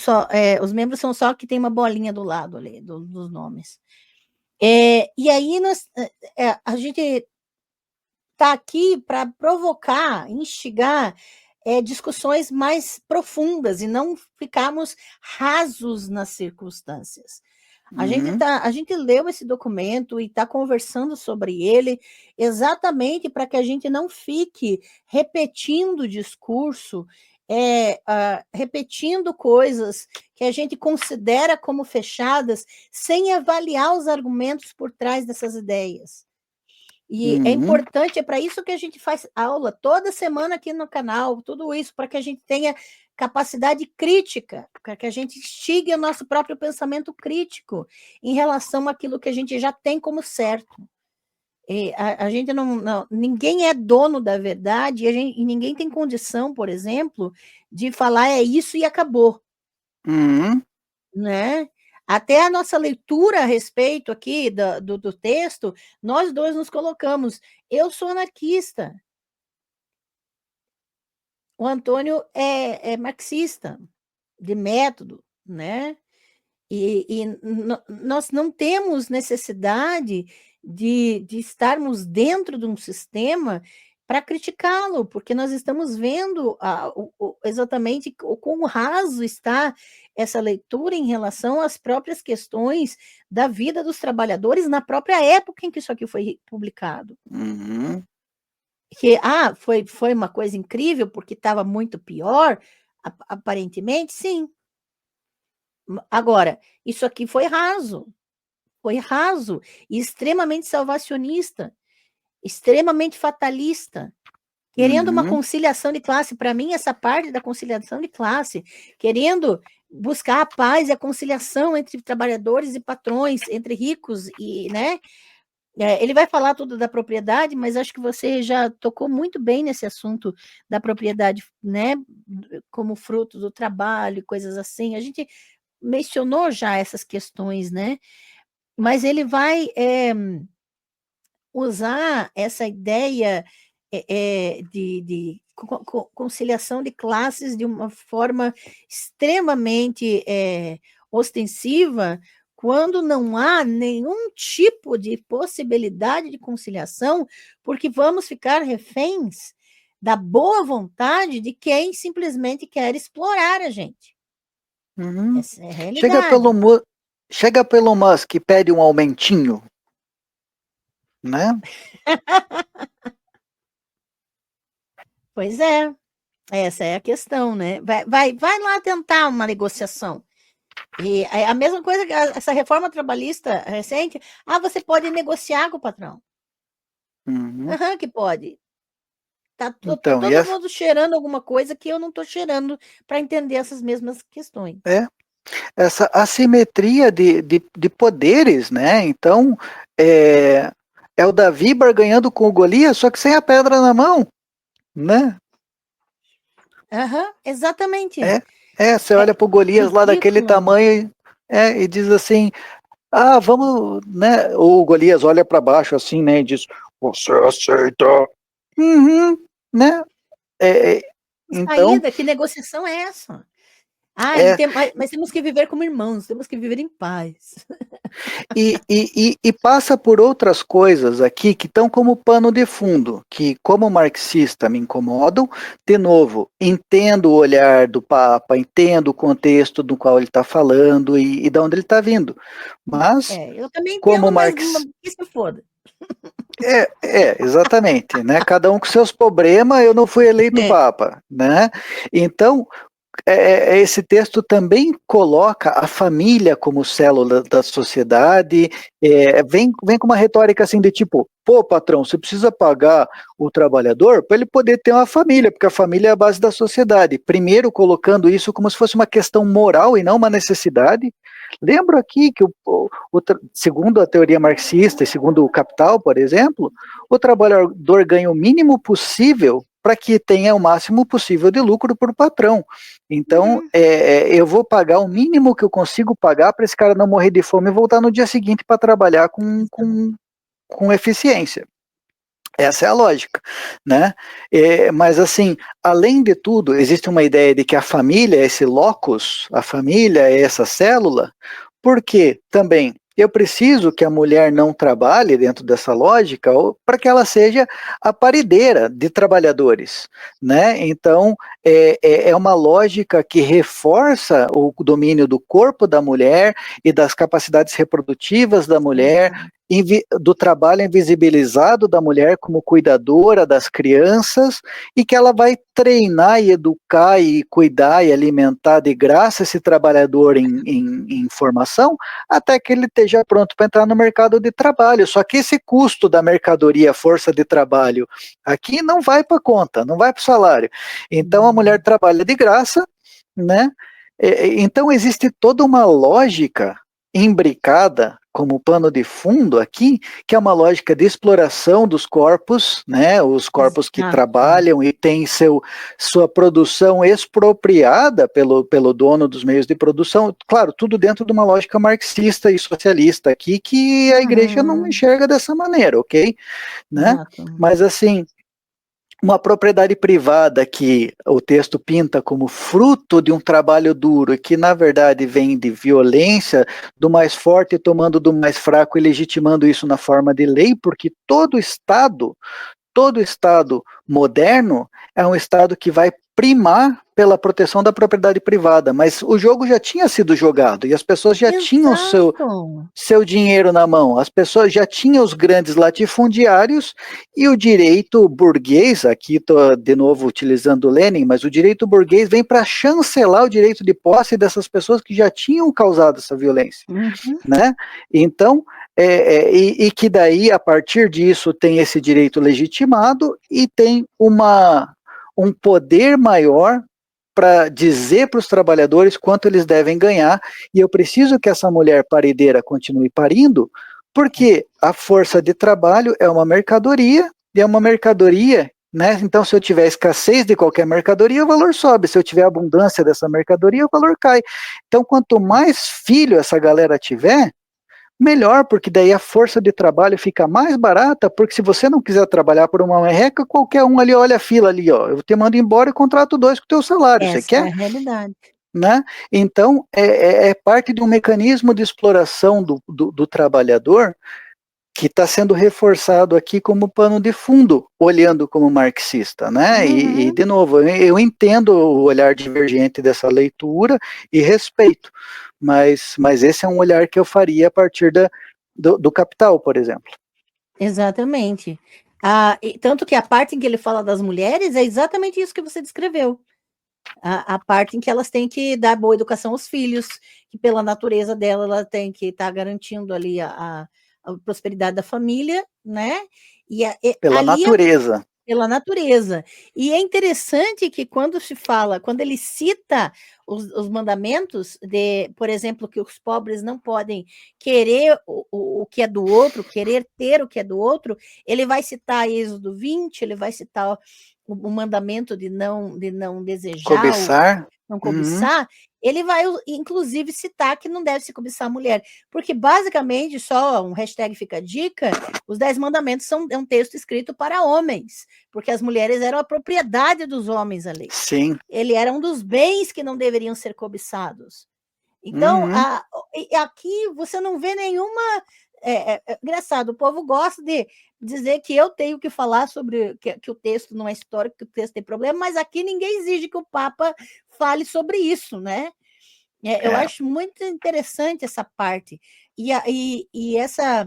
os membros são só que tem uma bolinha do lado ali, dos nomes. E aí, a gente está aqui para provocar, instigar discussões mais profundas e não ficarmos rasos nas circunstâncias. A gente leu esse documento e está conversando sobre ele exatamente para que a gente não fique repetindo o discurso, repetindo coisas que a gente considera como fechadas, sem avaliar os argumentos por trás dessas ideias. E é importante, é para isso que a gente faz aula toda semana aqui no canal, tudo isso, para que a gente tenha capacidade crítica, para que a gente instigue o nosso próprio pensamento crítico em relação àquilo que a gente já tem como certo. A gente ninguém é dono da verdade e ninguém tem condição, por exemplo, de falar é isso e acabou. Né? Até a nossa leitura a respeito aqui do texto, nós dois nos colocamos. Eu sou anarquista. O Antônio é marxista, de método, né? E nós não temos necessidade de estarmos dentro de um sistema para criticá-lo, porque nós estamos vendo exatamente o quão raso está essa leitura em relação às próprias questões da vida dos trabalhadores na própria época em que isso aqui foi publicado. Que foi uma coisa incrível porque estava muito pior, aparentemente, sim. Agora, isso aqui foi raso e extremamente salvacionista, extremamente fatalista. querendo uma conciliação de classe. Para mim, essa parte da conciliação de classe, querendo buscar a paz e a conciliação entre trabalhadores e patrões, entre ricos e, né? Ele vai falar tudo da propriedade, mas acho que você já tocou muito bem nesse assunto da propriedade, né? Como fruto do trabalho, coisas assim. A gente mencionou já essas questões, né? Mas ele vai usar essa ideia de conciliação de classes de uma forma extremamente ostensiva, quando não há nenhum tipo de possibilidade de conciliação, porque vamos ficar reféns da boa vontade de quem simplesmente quer explorar a gente. Essa é a realidade. Chega pelo Musk e pede um aumentinho, né? Pois é, essa é a questão, né? Vai lá tentar uma negociação. E a mesma coisa que essa reforma trabalhista recente, você pode negociar com o patrão. Que pode. Tá Então, todo mundo cheirando alguma coisa que eu não estou cheirando para entender essas mesmas questões. Essa assimetria de poderes, né? Então, é o Davi barganhando com o Golias, só que sem a pedra na mão, né? Exatamente. Você olha para o Golias lá daquele tamanho e diz assim, vamos, né? O Golias olha para baixo assim, né? E diz, você aceita? Né? Então, saída, que negociação é essa? Mas temos que viver como irmãos, temos que viver em paz. E passa por outras coisas aqui que estão como pano de fundo, que como marxista me incomodam. De novo, entendo o olhar do Papa, entendo o contexto do qual ele está falando e de onde ele está vindo. Mas, eu também como entendo, mas que se foda. Exatamente, né? Cada um com seus problemas, eu não fui eleito Papa, né? Então, esse texto também coloca a família como célula da sociedade, vem com uma retórica assim de tipo, pô, patrão, você precisa pagar o trabalhador para ele poder ter uma família, porque a família é a base da sociedade. Primeiro colocando isso como se fosse uma questão moral e não uma necessidade. Lembro aqui que, segundo a teoria marxista e segundo o Capital, por exemplo, o trabalhador ganha o mínimo possível para que tenha o máximo possível de lucro para o patrão. Então, eu vou pagar o mínimo que eu consigo pagar para esse cara não morrer de fome e voltar no dia seguinte para trabalhar com eficiência. Essa é a lógica, né? Mas assim, além de tudo, existe uma ideia de que a família é esse locus, a família é essa célula, porque também eu preciso que a mulher não trabalhe dentro dessa lógica para que ela seja a parideira de trabalhadores, né? Então, é uma lógica que reforça o domínio do corpo da mulher e das capacidades reprodutivas da mulher, do trabalho invisibilizado da mulher como cuidadora das crianças, e que ela vai treinar e educar e cuidar e alimentar de graça esse trabalhador em formação, até que ele esteja pronto para entrar no mercado de trabalho. Só que esse custo da mercadoria, força de trabalho, aqui não vai para a conta, não vai para o salário. Então a mulher trabalha de graça, né? Então existe toda uma lógica imbricada como pano de fundo aqui, que é uma lógica de exploração dos corpos, né? Os corpos que trabalham e têm sua produção expropriada pelo dono dos meios de produção. Claro, tudo dentro de uma lógica marxista e socialista aqui, que a igreja não enxerga dessa maneira, ok? Né? Mas assim, uma propriedade privada que o texto pinta como fruto de um trabalho duro e que na verdade vem de violência do mais forte tomando do mais fraco e legitimando isso na forma de lei, porque todo Estado moderno é um Estado que vai primar pela proteção da propriedade privada, mas o jogo já tinha sido jogado e as pessoas já tinham seu dinheiro na mão, as pessoas já tinham os grandes latifundiários e o direito burguês, aqui estou de novo utilizando Lenin, mas o direito burguês vem para chancelar o direito de posse dessas pessoas que já tinham causado essa violência, né? Então, e que daí, a partir disso, tem esse direito legitimado e tem um poder maior para dizer para os trabalhadores quanto eles devem ganhar, e eu preciso que essa mulher parideira continue parindo, porque a força de trabalho é uma mercadoria, e é uma mercadoria, né? Então, se eu tiver escassez de qualquer mercadoria, o valor sobe, se eu tiver abundância dessa mercadoria, o valor cai. Então, quanto mais filho essa galera tiver, melhor, porque daí a força de trabalho fica mais barata, porque se você não quiser trabalhar por uma merreca, qualquer um ali, olha a fila ali, ó, eu te mando embora e contrato 2 com o teu salário, você Essa é quer? a realidade. Né? Então, é parte de um mecanismo de exploração do trabalhador que está sendo reforçado aqui como pano de fundo, olhando como marxista, né? E de novo, eu entendo o olhar divergente dessa leitura e respeito, mas esse é um olhar que eu faria a partir do Capital, por exemplo. Exatamente. Tanto que a parte em que ele fala das mulheres é exatamente isso que você descreveu. A parte em que elas têm que dar boa educação aos filhos, que pela natureza dela, ela tem que estar garantindo ali a prosperidade da família, né? Pela Ali natureza. pela natureza. E é interessante que quando ele cita os mandamentos, por exemplo, que os pobres não podem querer o que é do outro, querer ter o que é do outro, ele vai citar Êxodo 20, ele vai citar o mandamento de não desejar, Cobiçar. não cobiçar, ele vai, inclusive, citar que não deve se cobiçar a mulher. Porque, basicamente, só um hashtag fica a dica, os 10 mandamentos é um texto escrito para homens, porque as mulheres eram a propriedade dos homens ali. Sim. Ele era um dos bens que não deveriam ser cobiçados. Então, aqui você não vê nenhuma... engraçado, o povo gosta de dizer que eu tenho que falar sobre que o texto não é histórico, que o texto tem problema, mas aqui ninguém exige que o Papa fale sobre isso, né? Eu acho muito interessante essa parte. E essa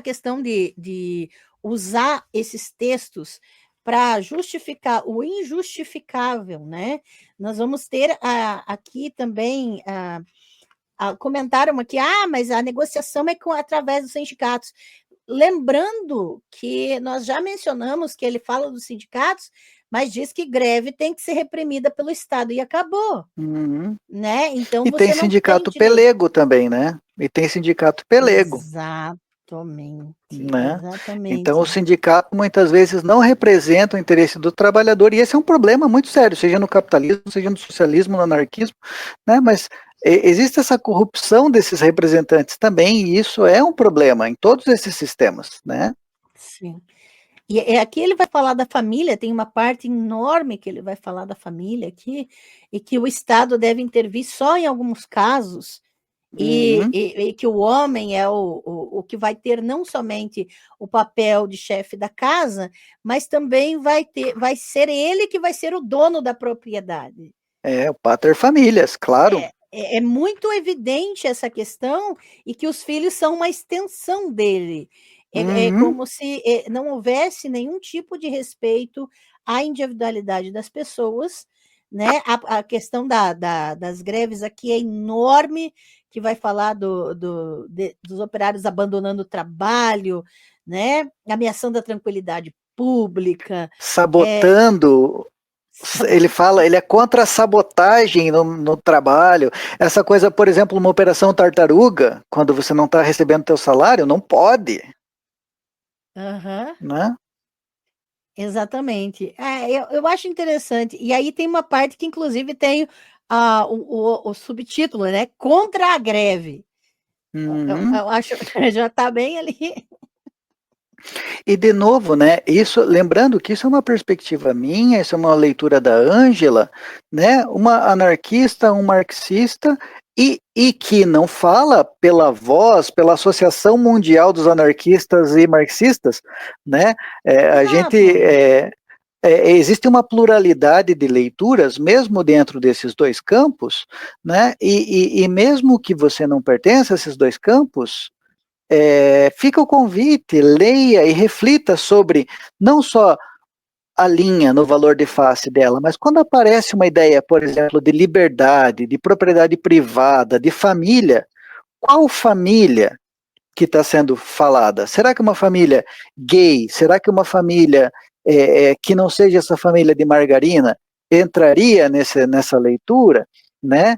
questão de usar esses textos para justificar o injustificável, né? Nós vamos ter aqui também... comentaram aqui, mas a negociação é através dos sindicatos. Lembrando que nós já mencionamos que ele fala dos sindicatos, mas diz que greve tem que ser reprimida pelo Estado, e acabou. Né? Então, e você tem não sindicato tem direito. pelego também, né? E tem sindicato pelego. Exatamente, Né? exatamente. Então, o sindicato muitas vezes não representa o interesse do trabalhador, e esse é um problema muito sério, seja no capitalismo, seja no socialismo, no anarquismo, né? Mas existe essa corrupção desses representantes também, e isso é um problema em todos esses sistemas, né? Sim. E aqui ele vai falar da família, tem uma parte enorme que ele vai falar da família aqui, e que o Estado deve intervir só em alguns casos, e que o homem é o que vai ter não somente o papel de chefe da casa, mas também vai ser ele que vai ser o dono da propriedade. O pater famílias, claro. É muito evidente essa questão, e que os filhos são uma extensão dele. É como se não houvesse nenhum tipo de respeito à individualidade das pessoas, né? A questão das greves aqui é enorme, que vai falar dos operários abandonando o trabalho, né? Ameaçando a tranquilidade pública. Sabotando. Ele fala, ele é contra a sabotagem no trabalho. Essa coisa, por exemplo, uma operação tartaruga, quando você não está recebendo teu salário, não pode. Né? Exatamente. Eu acho interessante. E aí tem uma parte que, inclusive, tem o subtítulo, né? Contra a greve. Eu acho que já está bem ali. E de novo, né? Isso, lembrando que isso é uma perspectiva minha, isso é uma leitura da Ângela, né? Uma anarquista, um marxista, e que não fala pela voz, pela Associação Mundial dos Anarquistas e Marxistas, né? A gente existe uma pluralidade de leituras, mesmo dentro desses dois campos, né? E mesmo que você não pertença a esses dois campos, fica o convite, leia e reflita sobre não só a linha no valor de face dela, mas quando aparece uma ideia, por exemplo, de liberdade, de propriedade privada, de família, qual família que está sendo falada? Será que uma família gay, será que uma família que não seja essa família de margarina entraria nessa leitura, né?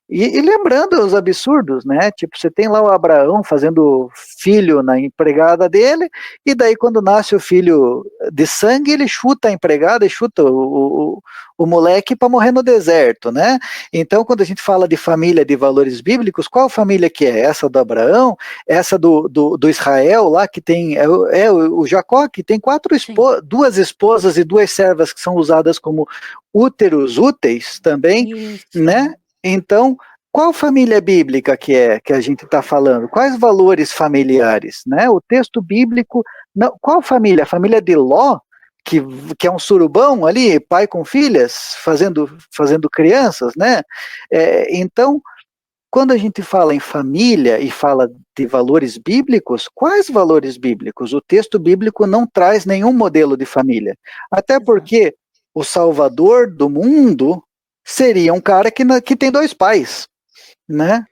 E lembrando os absurdos, né? Tipo, você tem lá o Abraão fazendo filho na empregada dele, e daí quando nasce o filho de sangue, ele chuta a empregada e chuta o moleque para morrer no deserto, né? Então, quando a gente fala de família de valores bíblicos, qual família que é? Essa do Abraão? Essa do Israel lá, que tem, o Jacó, que tem duas esposas e duas servas que são usadas como úteros úteis também, Isso. né? Então, qual família bíblica que a gente está falando? Quais valores familiares, né? O texto bíblico, não, qual família? A família de Ló, que é um surubão ali, pai com filhas, fazendo crianças, né? Então, quando a gente fala em família e fala de valores bíblicos, quais valores bíblicos? O texto bíblico não traz nenhum modelo de família. Até porque o salvador do mundo seria um cara que tem dois pais, né?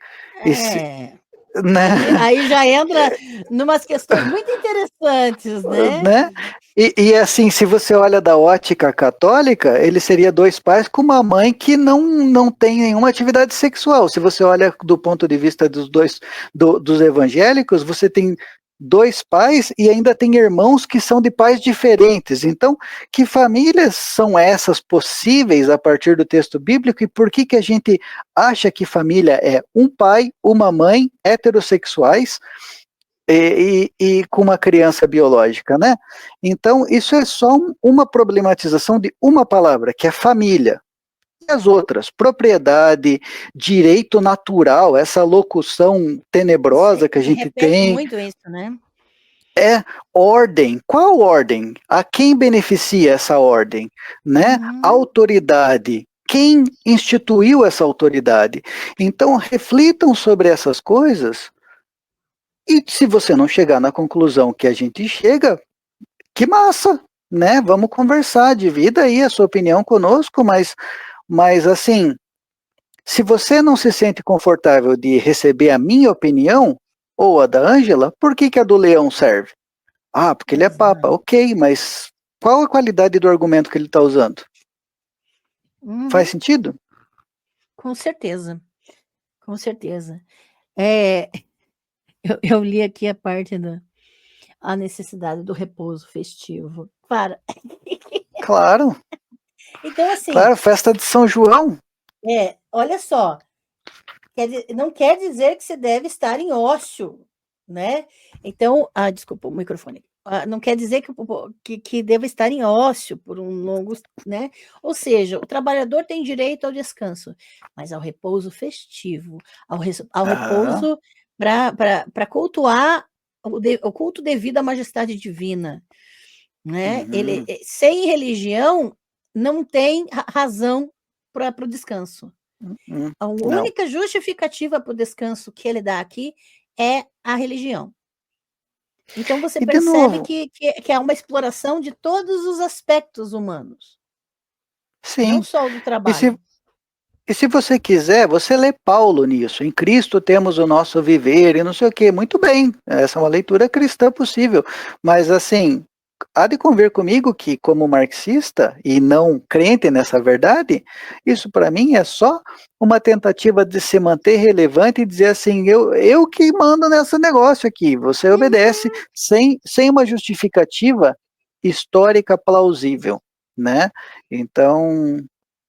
Né? Aí já entra numas questões muito interessantes, né? E assim, se você olha da ótica católica, ele seria dois pais com uma mãe que não tem nenhuma atividade sexual. Se você olha do ponto de vista dos evangélicos, você tem dois pais e ainda tem irmãos que são de pais diferentes. Então, que famílias são essas possíveis a partir do texto bíblico e por que a gente acha que família é um pai, uma mãe, heterossexuais, e com uma criança biológica, né? Então, isso é só uma problematização de uma palavra, que é família. E as outras, propriedade, direito natural, essa locução tenebrosa que a gente tem. Muito isso, né? Ordem. Qual ordem? A quem beneficia essa ordem? Né? Autoridade. Quem instituiu essa autoridade? Então, reflitam sobre essas coisas. E se você não chegar na conclusão que a gente chega, que massa, né? Vamos conversar, divida aí a sua opinião conosco, mas assim, se você não se sente confortável de receber a minha opinião ou a da Ângela, por que a do Leão serve? Ah, porque ele é papa, ok, mas qual a qualidade do argumento que ele está usando? Faz sentido? Com certeza, com certeza. Eu li aqui a parte a necessidade do repouso festivo. Para. Claro. Então, assim. Claro, festa de São João. Olha só. Não quer dizer que você deve estar em ócio, né? Então, desculpa, o microfone. Não quer dizer que deva estar em ócio por um longo, né? Ou seja, o trabalhador tem direito ao descanso, mas ao repouso festivo, ao repouso para cultuar o culto devido à majestade divina, né? Ele, sem religião, não tem razão para o descanso. A única justificativa para o descanso que ele dá aqui é a religião. Então você percebe que é uma exploração de todos os aspectos humanos. Sim. Não só o do trabalho. E se você quiser, você lê Paulo nisso. Em Cristo temos o nosso viver e não sei o quê. Muito bem, essa é uma leitura cristã possível. Mas assim, há de convir comigo que, como marxista e não crente nessa verdade, isso para mim é só uma tentativa de se manter relevante e dizer assim, eu que mando nesse negócio aqui, você obedece sem uma justificativa histórica plausível, né? Então,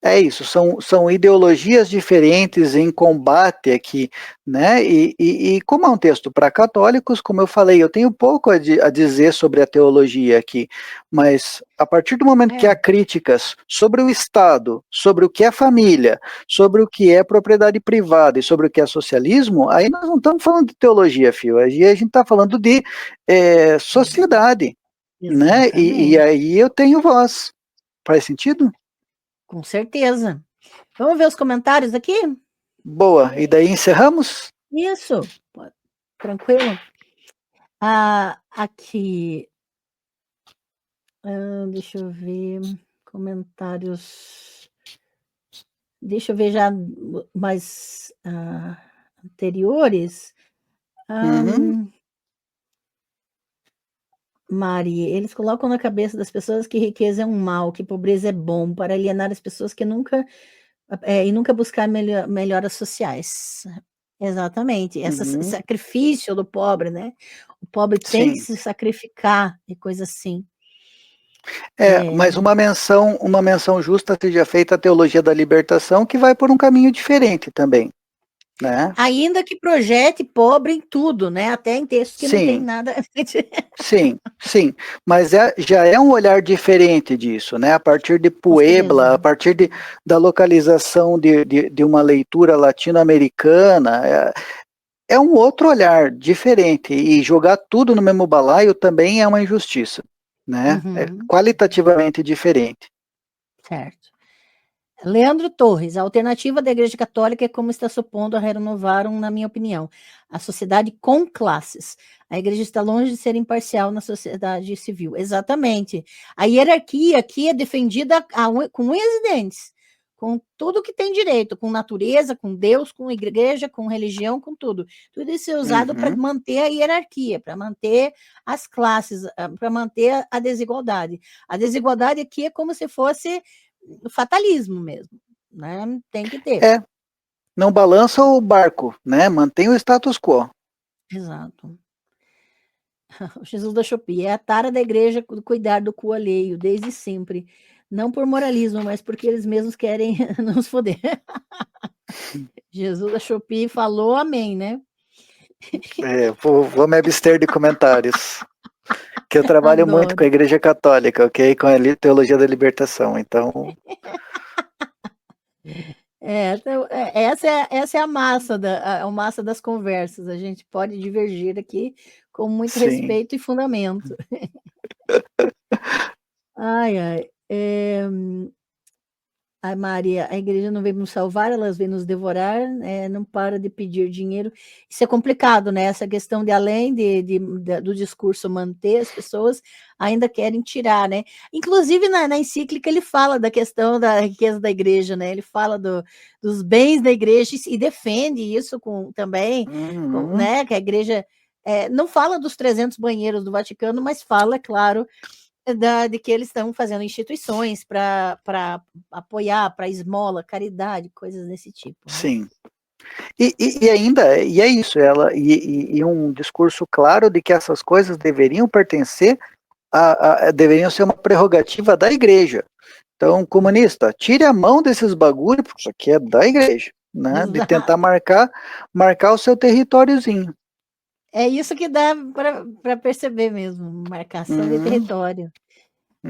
é isso, são ideologias diferentes em combate aqui, né? E como é um texto para católicos, como eu falei, eu tenho pouco a dizer sobre a teologia aqui, mas a partir do momento que há críticas sobre o Estado, sobre o que é família, sobre o que é propriedade privada e sobre o que é socialismo, aí nós não estamos falando de teologia, filho, aí a gente está falando de sociedade, né? E aí eu tenho voz. Faz sentido? Com certeza. Vamos ver os comentários aqui? Boa. E daí encerramos? Isso. Tranquilo. Aqui. Deixa eu ver. Comentários. Deixa eu ver já mais anteriores. Uhum. Mari, eles colocam na cabeça das pessoas que riqueza é um mal, que pobreza é bom, para alienar as pessoas que nunca e nunca buscar melhoras sociais. Exatamente, esse Uhum. sacrifício do pobre, né? O pobre tem que Sim. se sacrificar e coisa assim. Mas uma menção justa seja feita à teologia da libertação, que vai por um caminho diferente também, né? Ainda que projete pobre em tudo, né? Até em textos que não tem Sim, nada. sim, mas já é um olhar diferente disso, né? A partir de Com certeza. Puebla, a partir da localização de uma leitura latino-americana, é um outro olhar diferente, e jogar tudo no mesmo balaio também é uma injustiça, né? É Uhum, qualitativamente diferente. certo. Leandro Torres, a alternativa da Igreja Católica é como está supondo a renovaram, na minha opinião, a sociedade com classes. A Igreja está longe de ser imparcial na sociedade civil. Exatamente. A hierarquia aqui é defendida com unhas e dentes, com tudo que tem direito, com natureza, com Deus, com igreja, com religião, com tudo. Tudo isso é usado para Uhum. manter a hierarquia, para manter as classes, para manter a desigualdade. A desigualdade aqui é como se fosse fatalismo mesmo, né? Tem que ter. É, não balança o barco, né? Mantém o status quo. Exato. O Jesus da Shopee é a tara da igreja cuidar do cu alheio, desde sempre. Não por moralismo, mas porque eles mesmos querem nos foder. Jesus da Shopee falou amém, né? Vou me abster de comentários, que eu trabalho muito com Adoro. a Igreja Católica, ok? Com a teologia da libertação, então, Então, essa é a massa, a massa das conversas. A gente pode divergir aqui com muito sim. respeito e fundamento. Ai, ai. Ai, Maria, a igreja não vem nos salvar, elas vêm nos devorar, não para de pedir dinheiro. Isso é complicado, né? Essa questão de além do discurso manter, as pessoas ainda querem tirar, né? Inclusive, na encíclica, ele fala da questão da riqueza da igreja, né? Ele fala dos bens da igreja e defende isso também, Uhum. né? Que a igreja não fala dos 300 banheiros do Vaticano, mas fala, é claro, de que eles estão fazendo instituições para apoiar, para esmola, caridade, coisas desse tipo, né? Sim. E ainda, e é isso, e um discurso claro de que essas coisas deveriam pertencer deveriam ser uma prerrogativa da igreja. Então, comunista, tire a mão desses bagulho, porque isso aqui é da igreja, né? De tentar Exato. marcar o seu territóriozinho. É isso que dá para perceber mesmo, marcação de Uhum, território.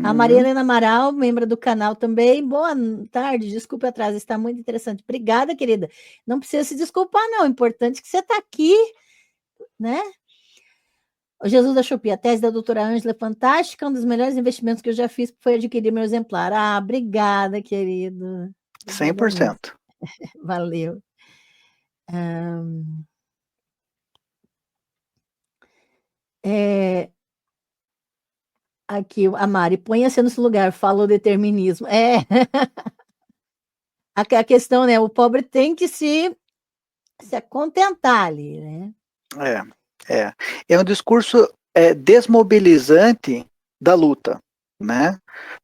A Maria uhum. Helena Amaral, membro do canal também. Boa tarde, desculpe o atraso, está muito interessante. Obrigada, querida. Não precisa se desculpar, não. O importante é que você está aqui, né? O Jesus da Shopee, a tese da doutora Ângela é fantástica, um dos melhores investimentos que eu já fiz foi adquirir meu exemplar. Ah, obrigada, querido. Obrigada mesmo. 100%. Valeu. É, aqui, a Mari, ponha-se no seu lugar, fala o determinismo. A questão, né? O pobre tem que se contentar ali, né? É. É um discurso desmobilizante da luta, né?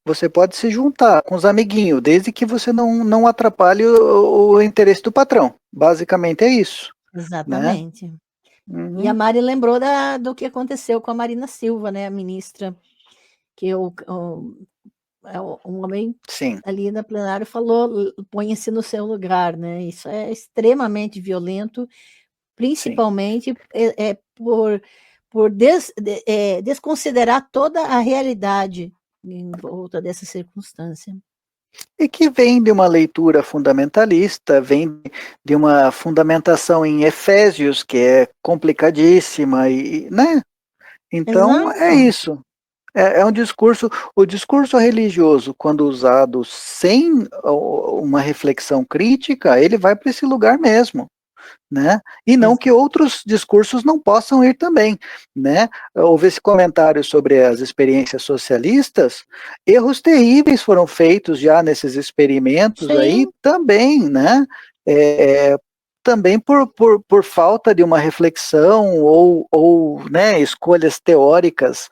Você pode se juntar com os amiguinhos, desde que você não atrapalhe o interesse do patrão. Basicamente é isso, né? Exatamente. E a Uhum. Mari lembrou do que aconteceu com a Marina Silva, né? A ministra, que um homem Sim, ali na plenário falou, põe-se no seu lugar, né? Isso é extremamente violento, sim. principalmente por desconsiderar toda a realidade em volta dessa circunstância. E que vem de uma leitura fundamentalista, vem de uma fundamentação em Efésios, que é complicadíssima, né? Então, é Exato. isso. É um discurso, o discurso religioso, quando usado sem uma reflexão crítica, ele vai para esse lugar mesmo, né? E não que outros discursos não possam ir também, né? Houve esse comentário sobre as experiências socialistas, erros terríveis foram feitos já nesses experimentos aí Sim, também, né? também por falta de uma reflexão ou né, escolhas teóricas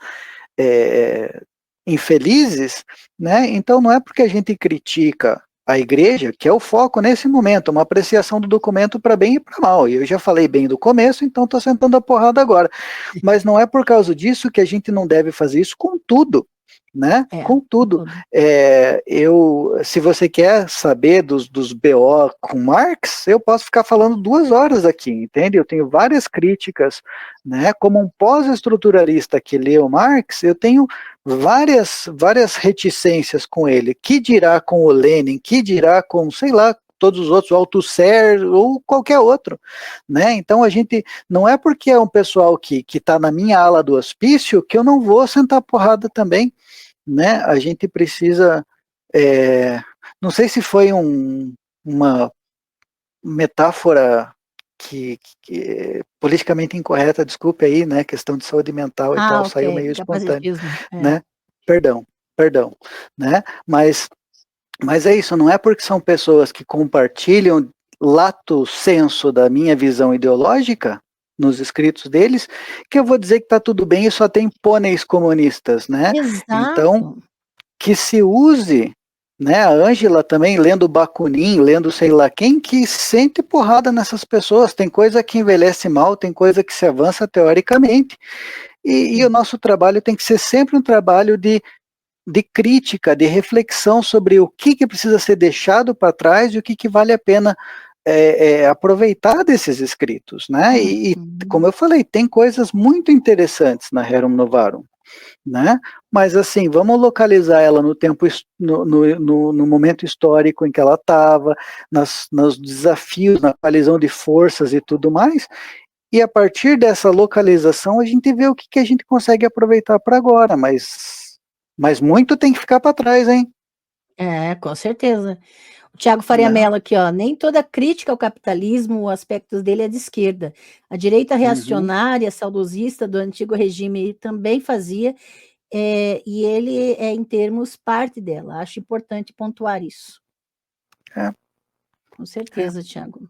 infelizes, né? Então não é porque a gente critica a igreja, que é o foco nesse momento, uma apreciação do documento para bem e para mal. E eu já falei bem do começo, então estou sentando a porrada agora. Mas não é por causa disso que a gente não deve fazer isso com tudo, né? Com tudo. Se você quer saber dos BO com Marx, eu posso ficar falando 2 horas aqui, entende? Eu tenho várias críticas, né? Como um pós-estruturalista que leu Marx, eu tenho várias reticências com ele, que dirá com o Lenin, que dirá com, sei lá, todos os outros, o Althusser ou qualquer outro, né? Então a gente, não é porque é um pessoal que está na minha ala do hospício que eu não vou sentar porrada também, né? A gente precisa, não sei se foi uma metáfora que politicamente incorreta, desculpe aí, né, questão de saúde mental e tal, saiu meio espontâneo, né, perdão, né, mas é isso, não é porque são pessoas que compartilham lato senso da minha visão ideológica, nos escritos deles, que eu vou dizer que está tudo bem e só tem pôneis comunistas, né, então, que se use, né, a Ângela também lendo Bakunin, lendo sei lá quem, que sente porrada nessas pessoas, tem coisa que envelhece mal, tem coisa que se avança teoricamente, e o nosso trabalho tem que ser sempre um trabalho de crítica, de reflexão sobre o que precisa ser deixado para trás e o que vale a pena aproveitar desses escritos, né, e como eu falei, tem coisas muito interessantes na Rerum Novarum, né? Mas assim, vamos localizar ela no tempo, no momento histórico em que ela estava, nos desafios, na coalizão de forças e tudo mais, e a partir dessa localização a gente vê o que a gente consegue aproveitar para agora, mas muito tem que ficar para trás, hein? Com certeza. O Tiago Faria Mello aqui, ó, nem toda crítica ao capitalismo, os aspectos dele é de esquerda. A direita reacionária, saudosista do antigo regime também fazia, e ele é, em termos, parte dela. Acho importante pontuar isso. Com certeza, Tiago.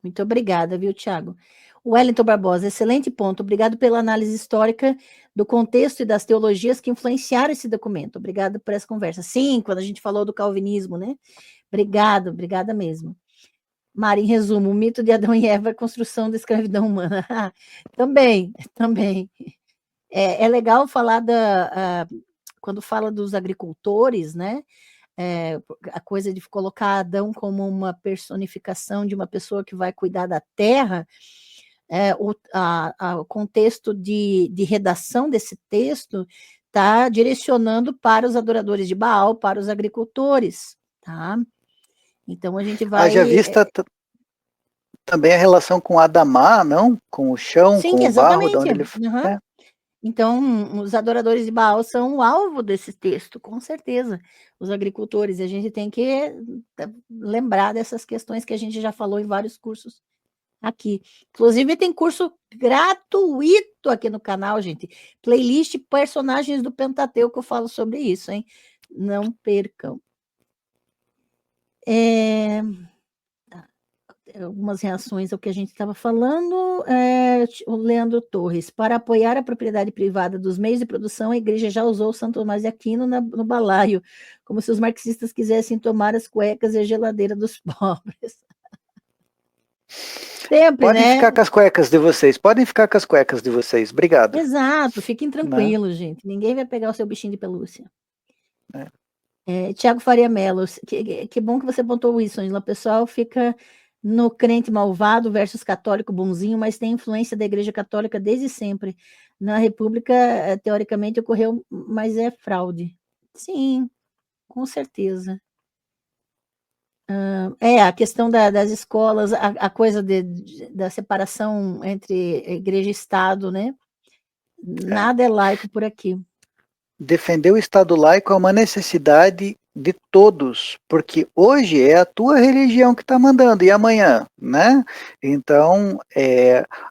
Muito obrigada, viu, Tiago? Wellington Barbosa, excelente ponto. Obrigado pela análise histórica do contexto e das teologias que influenciaram esse documento. Obrigado por essa conversa. Sim, quando a gente falou do calvinismo, né? Obrigada mesmo. Mari, em resumo, o mito de Adão e Eva é a construção da escravidão humana. Também. É legal falar quando fala dos agricultores, né? A coisa de colocar Adão como uma personificação de uma pessoa que vai cuidar da terra, o contexto de redação desse texto está direcionando para os adoradores de Baal, para os agricultores, tá? Então a gente vai... Haja vista também a relação com Adamá, não? Com o chão, Sim, com o barro, de onde ele... Então, os adoradores de Baal são o alvo desse texto, com certeza, os agricultores, e a gente tem que lembrar dessas questões que a gente já falou em vários cursos aqui. Inclusive, tem curso gratuito aqui no canal, gente, playlist Personagens do Pentateuco, eu falo sobre isso, hein? Não percam. Algumas reações ao que a gente estava falando. O Leandro Torres, para apoiar a propriedade privada dos meios de produção, a igreja já usou Santo Tomás de Aquino no balaio, como se os marxistas quisessem tomar as cuecas e a geladeira dos pobres. Sempre, podem ficar com as cuecas de vocês, obrigado. Exato, fiquem tranquilos, gente, ninguém vai pegar o seu bichinho de pelúcia. Tiago Faria Mello, que bom que você pontuou isso, Angela. O pessoal fica no crente malvado versus católico bonzinho, mas tem influência da Igreja Católica desde sempre. Na República, teoricamente, ocorreu, mas é fraude. Sim, com certeza. A questão das escolas, a coisa da separação entre igreja e Estado, né? Nada é laico por aqui. Defender o Estado laico é uma necessidade de todos, porque hoje é a tua religião que está mandando, e amanhã, né? Então,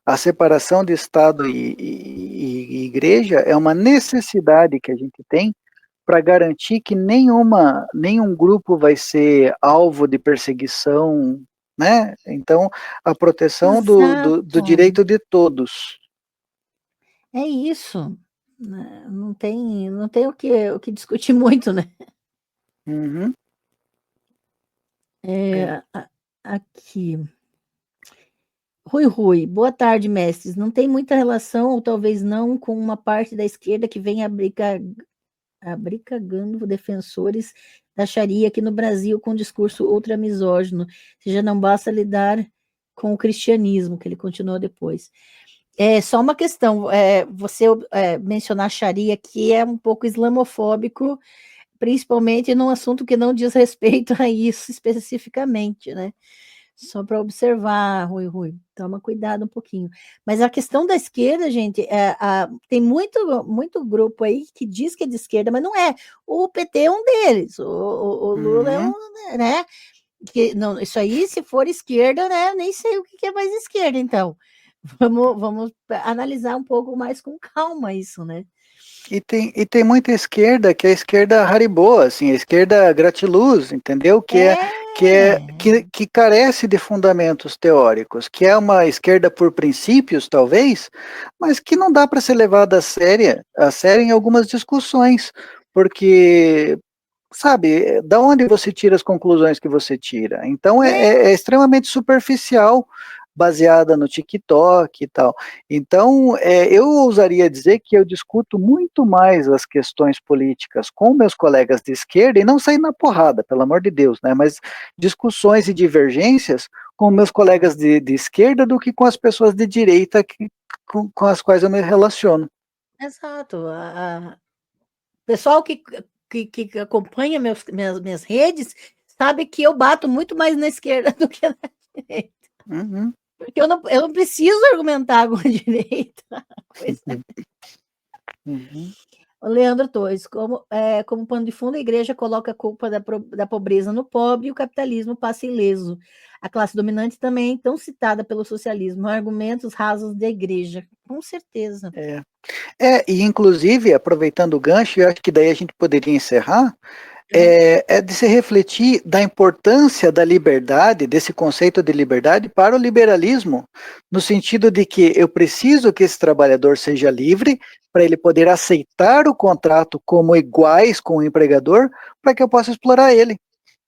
a separação de Estado e igreja é uma necessidade que a gente tem para garantir que nenhum grupo vai ser alvo de perseguição né? Então, a proteção do Exato. direito de todos. É isso. Né? Não tem o que discutir muito, né? Uhum. É. Aqui. Rui, boa tarde, mestres. Não tem muita relação, ou talvez não, com uma parte da esquerda que vem abrigando defensores da Sharia aqui no Brasil com um discurso ultramisógino, se já não basta lidar com o cristianismo, que ele continuou depois. É só uma questão, você mencionar Sharia que é um pouco islamofóbico, principalmente num assunto que não diz respeito a isso especificamente, né? Só para observar, Rui, toma cuidado um pouquinho. Mas a questão da esquerda, gente, tem muito grupo aí que diz que é de esquerda, mas não é. O PT é um deles, o Lula é Uhum. um, né? Que, não, isso aí, se for esquerda, né? Nem sei o que é mais esquerda, então. Vamos analisar um pouco mais com calma isso, né? E tem muita esquerda que é a esquerda Haribo, assim, a esquerda gratiluz, entendeu? Que carece de fundamentos teóricos, que é uma esquerda por princípios, talvez, mas que não dá para ser levada a sério em algumas discussões, porque, sabe, da onde você tira as conclusões que você tira? Então é extremamente superficial, baseada no TikTok e tal. Então, eu ousaria dizer que eu discuto muito mais as questões políticas com meus colegas de esquerda, e não sair na porrada, pelo amor de Deus, né? Mas discussões e divergências com meus colegas de esquerda do que com as pessoas de direita com as quais eu me relaciono. Exato. Pessoal que acompanha minhas redes sabe que eu bato muito mais na esquerda do que na direita. Uhum. Porque eu não preciso argumentar com a direita. Uhum. O Leandro Torres, como pano de fundo, a igreja coloca a culpa da pobreza no pobre e o capitalismo passa ileso. A classe dominante também, tão citada pelo socialismo, argumentos rasos da igreja. Com certeza. E inclusive, aproveitando o gancho, eu acho que daí a gente poderia encerrar, Uhum. é de se refletir da importância da liberdade, desse conceito de liberdade para o liberalismo, no sentido de que eu preciso que esse trabalhador seja livre para ele poder aceitar o contrato como iguais com o empregador, para que eu possa explorar ele,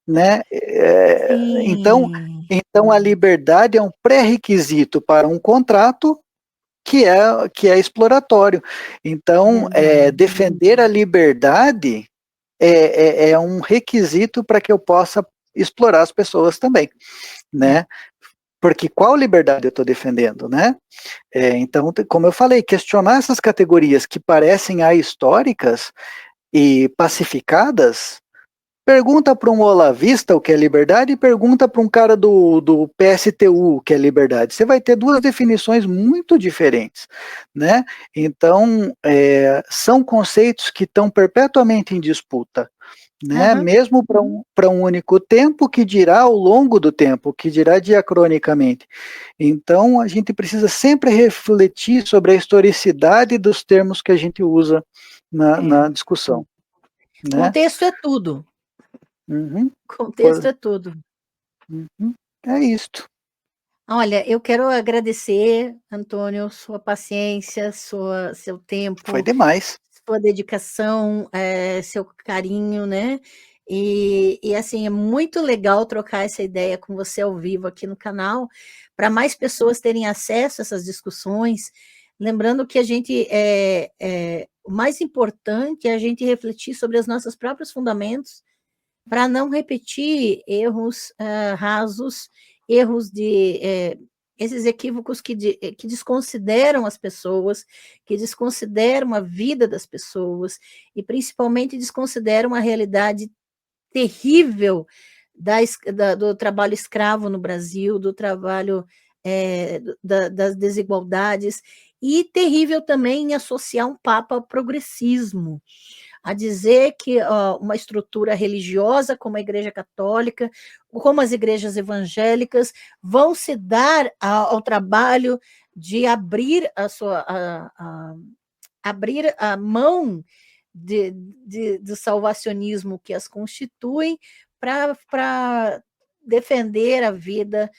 né? Então, Sim. então a liberdade é um pré-requisito para um contrato que é exploratório. Então, Verdade. defender a liberdade é um requisito para que eu possa explorar as pessoas também, É. né? Porque qual liberdade eu estou defendendo, né? Então, como eu falei, questionar essas categorias que parecem ahistóricas e pacificadas. Pergunta para um olavista o que é liberdade e pergunta para um cara do PSTU o que é liberdade. Você vai ter duas definições muito diferentes, né? Então, são conceitos que estão perpetuamente em disputa, né? Uhum. Mesmo para um único tempo, que dirá ao longo do tempo, que dirá diacronicamente. Então, a gente precisa sempre refletir sobre a historicidade dos termos que a gente usa na discussão, né? Contexto é tudo. Uhum. Contexto é tudo. Uhum. É isto. Olha, eu quero agradecer, Antônio, sua paciência, seu Foi tempo, demais. sua dedicação, seu carinho, né? E assim, é muito legal trocar essa ideia com você ao vivo aqui no canal, para mais pessoas terem acesso a essas discussões. Lembrando que o mais importante é a gente refletir sobre os nossos próprios fundamentos, para não repetir erros rasos, erros esses equívocos que desconsideram as pessoas, que desconsideram a vida das pessoas e principalmente desconsideram a realidade terrível do trabalho escravo no Brasil, do trabalho das desigualdades, e terrível também em associar um papa ao progressismo, a dizer que uma estrutura religiosa como a Igreja Católica, como as igrejas evangélicas, vão se dar ao trabalho de abrir a mão do salvacionismo que as constituem para defender a vida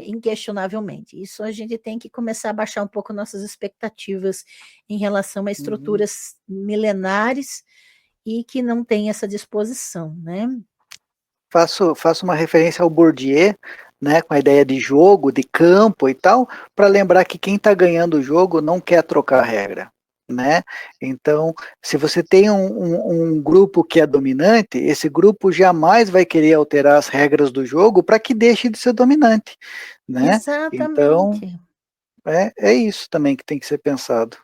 inquestionavelmente. Isso a gente tem que começar a baixar um pouco nossas expectativas em relação a estruturas milenares e que não tem essa disposição, né? Faço uma referência ao Bourdieu, né, com a ideia de jogo, de campo e tal, para lembrar que quem está ganhando o jogo não quer trocar a regra, né? Então, se você tem um grupo que é dominante, esse grupo jamais vai querer alterar as regras do jogo para que deixe de ser dominante, né? Então, Exatamente. é isso também que tem que ser pensado.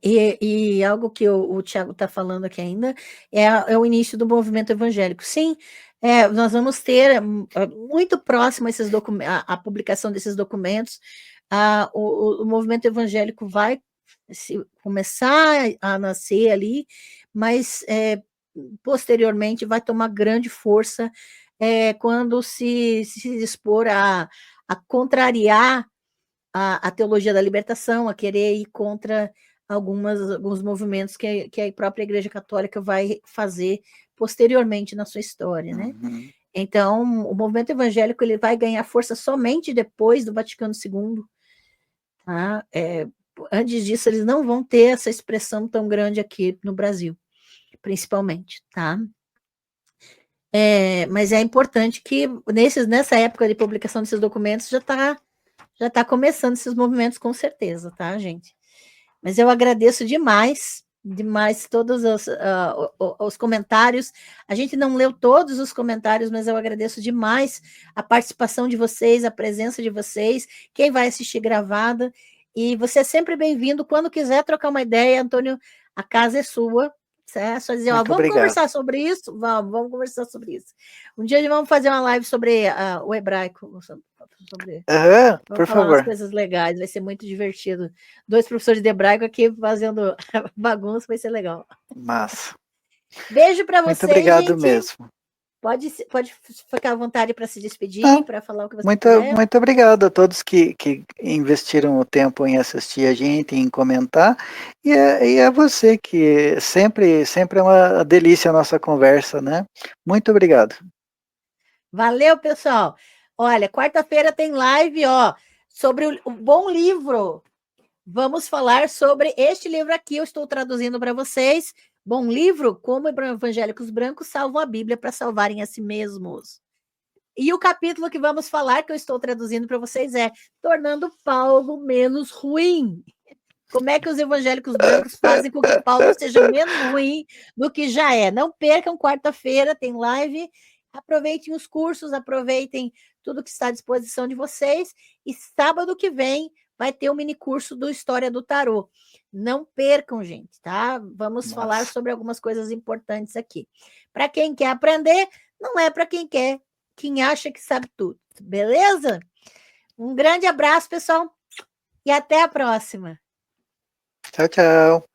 E algo que o Tiago está falando aqui ainda é o início do movimento evangélico. Sim, nós vamos ter muito próximo a publicação desses documentos, o movimento evangélico vai começar a nascer ali, mas posteriormente vai tomar grande força quando se dispor a contrariar a teologia da libertação, a querer ir contra alguns movimentos que a própria Igreja Católica vai fazer posteriormente na sua história, né? Uhum. Então, o movimento evangélico ele vai ganhar força somente depois do Vaticano II. Tá? Antes disso, eles não vão ter essa expressão tão grande aqui no Brasil, principalmente, tá? Mas é importante que nessa época de publicação desses documentos já está começando esses movimentos, com certeza, tá, gente? Mas eu agradeço demais todos os comentários. A gente não leu todos os comentários, mas eu agradeço demais a participação de vocês, a presença de vocês, quem vai assistir gravada. E você é sempre bem-vindo. Quando quiser trocar uma ideia, Antônio, a casa é sua. É só dizer, Muito vamos obrigado. conversar sobre isso? Vamos conversar sobre isso. Um dia vamos fazer uma live sobre o hebraico, Por falar umas favor. coisas legais, vai ser muito divertido. 2 professores de hebraico aqui fazendo bagunça, vai ser legal. Massa. Beijo para vocês, muito obrigado gente. mesmo. Pode ficar à vontade para se despedir, para falar o que você muito, quiser. Muito obrigado a todos que investiram o tempo em assistir a gente, em comentar, e a você que sempre é uma delícia a nossa conversa, né? Muito obrigado. Valeu, pessoal. Olha, quarta-feira tem live, sobre o bom livro. Vamos falar sobre este livro aqui, eu estou traduzindo para vocês. Bom livro, como evangélicos brancos salvam a Bíblia para salvarem a si mesmos. E o capítulo que vamos falar, que eu estou traduzindo para vocês, é Tornando Paulo Menos Ruim. Como é que os evangélicos brancos fazem com que Paulo seja menos ruim do que já é? Não percam, quarta-feira tem live. Aproveitem os cursos, aproveitem tudo que está à disposição de vocês. E sábado que vem vai ter um mini curso do História do Tarô. Não percam, gente, tá? Vamos falar sobre algumas coisas importantes aqui. Para quem quer aprender, não é para quem acha que sabe tudo. Beleza? Um grande abraço, pessoal, e até a próxima. Tchau, tchau.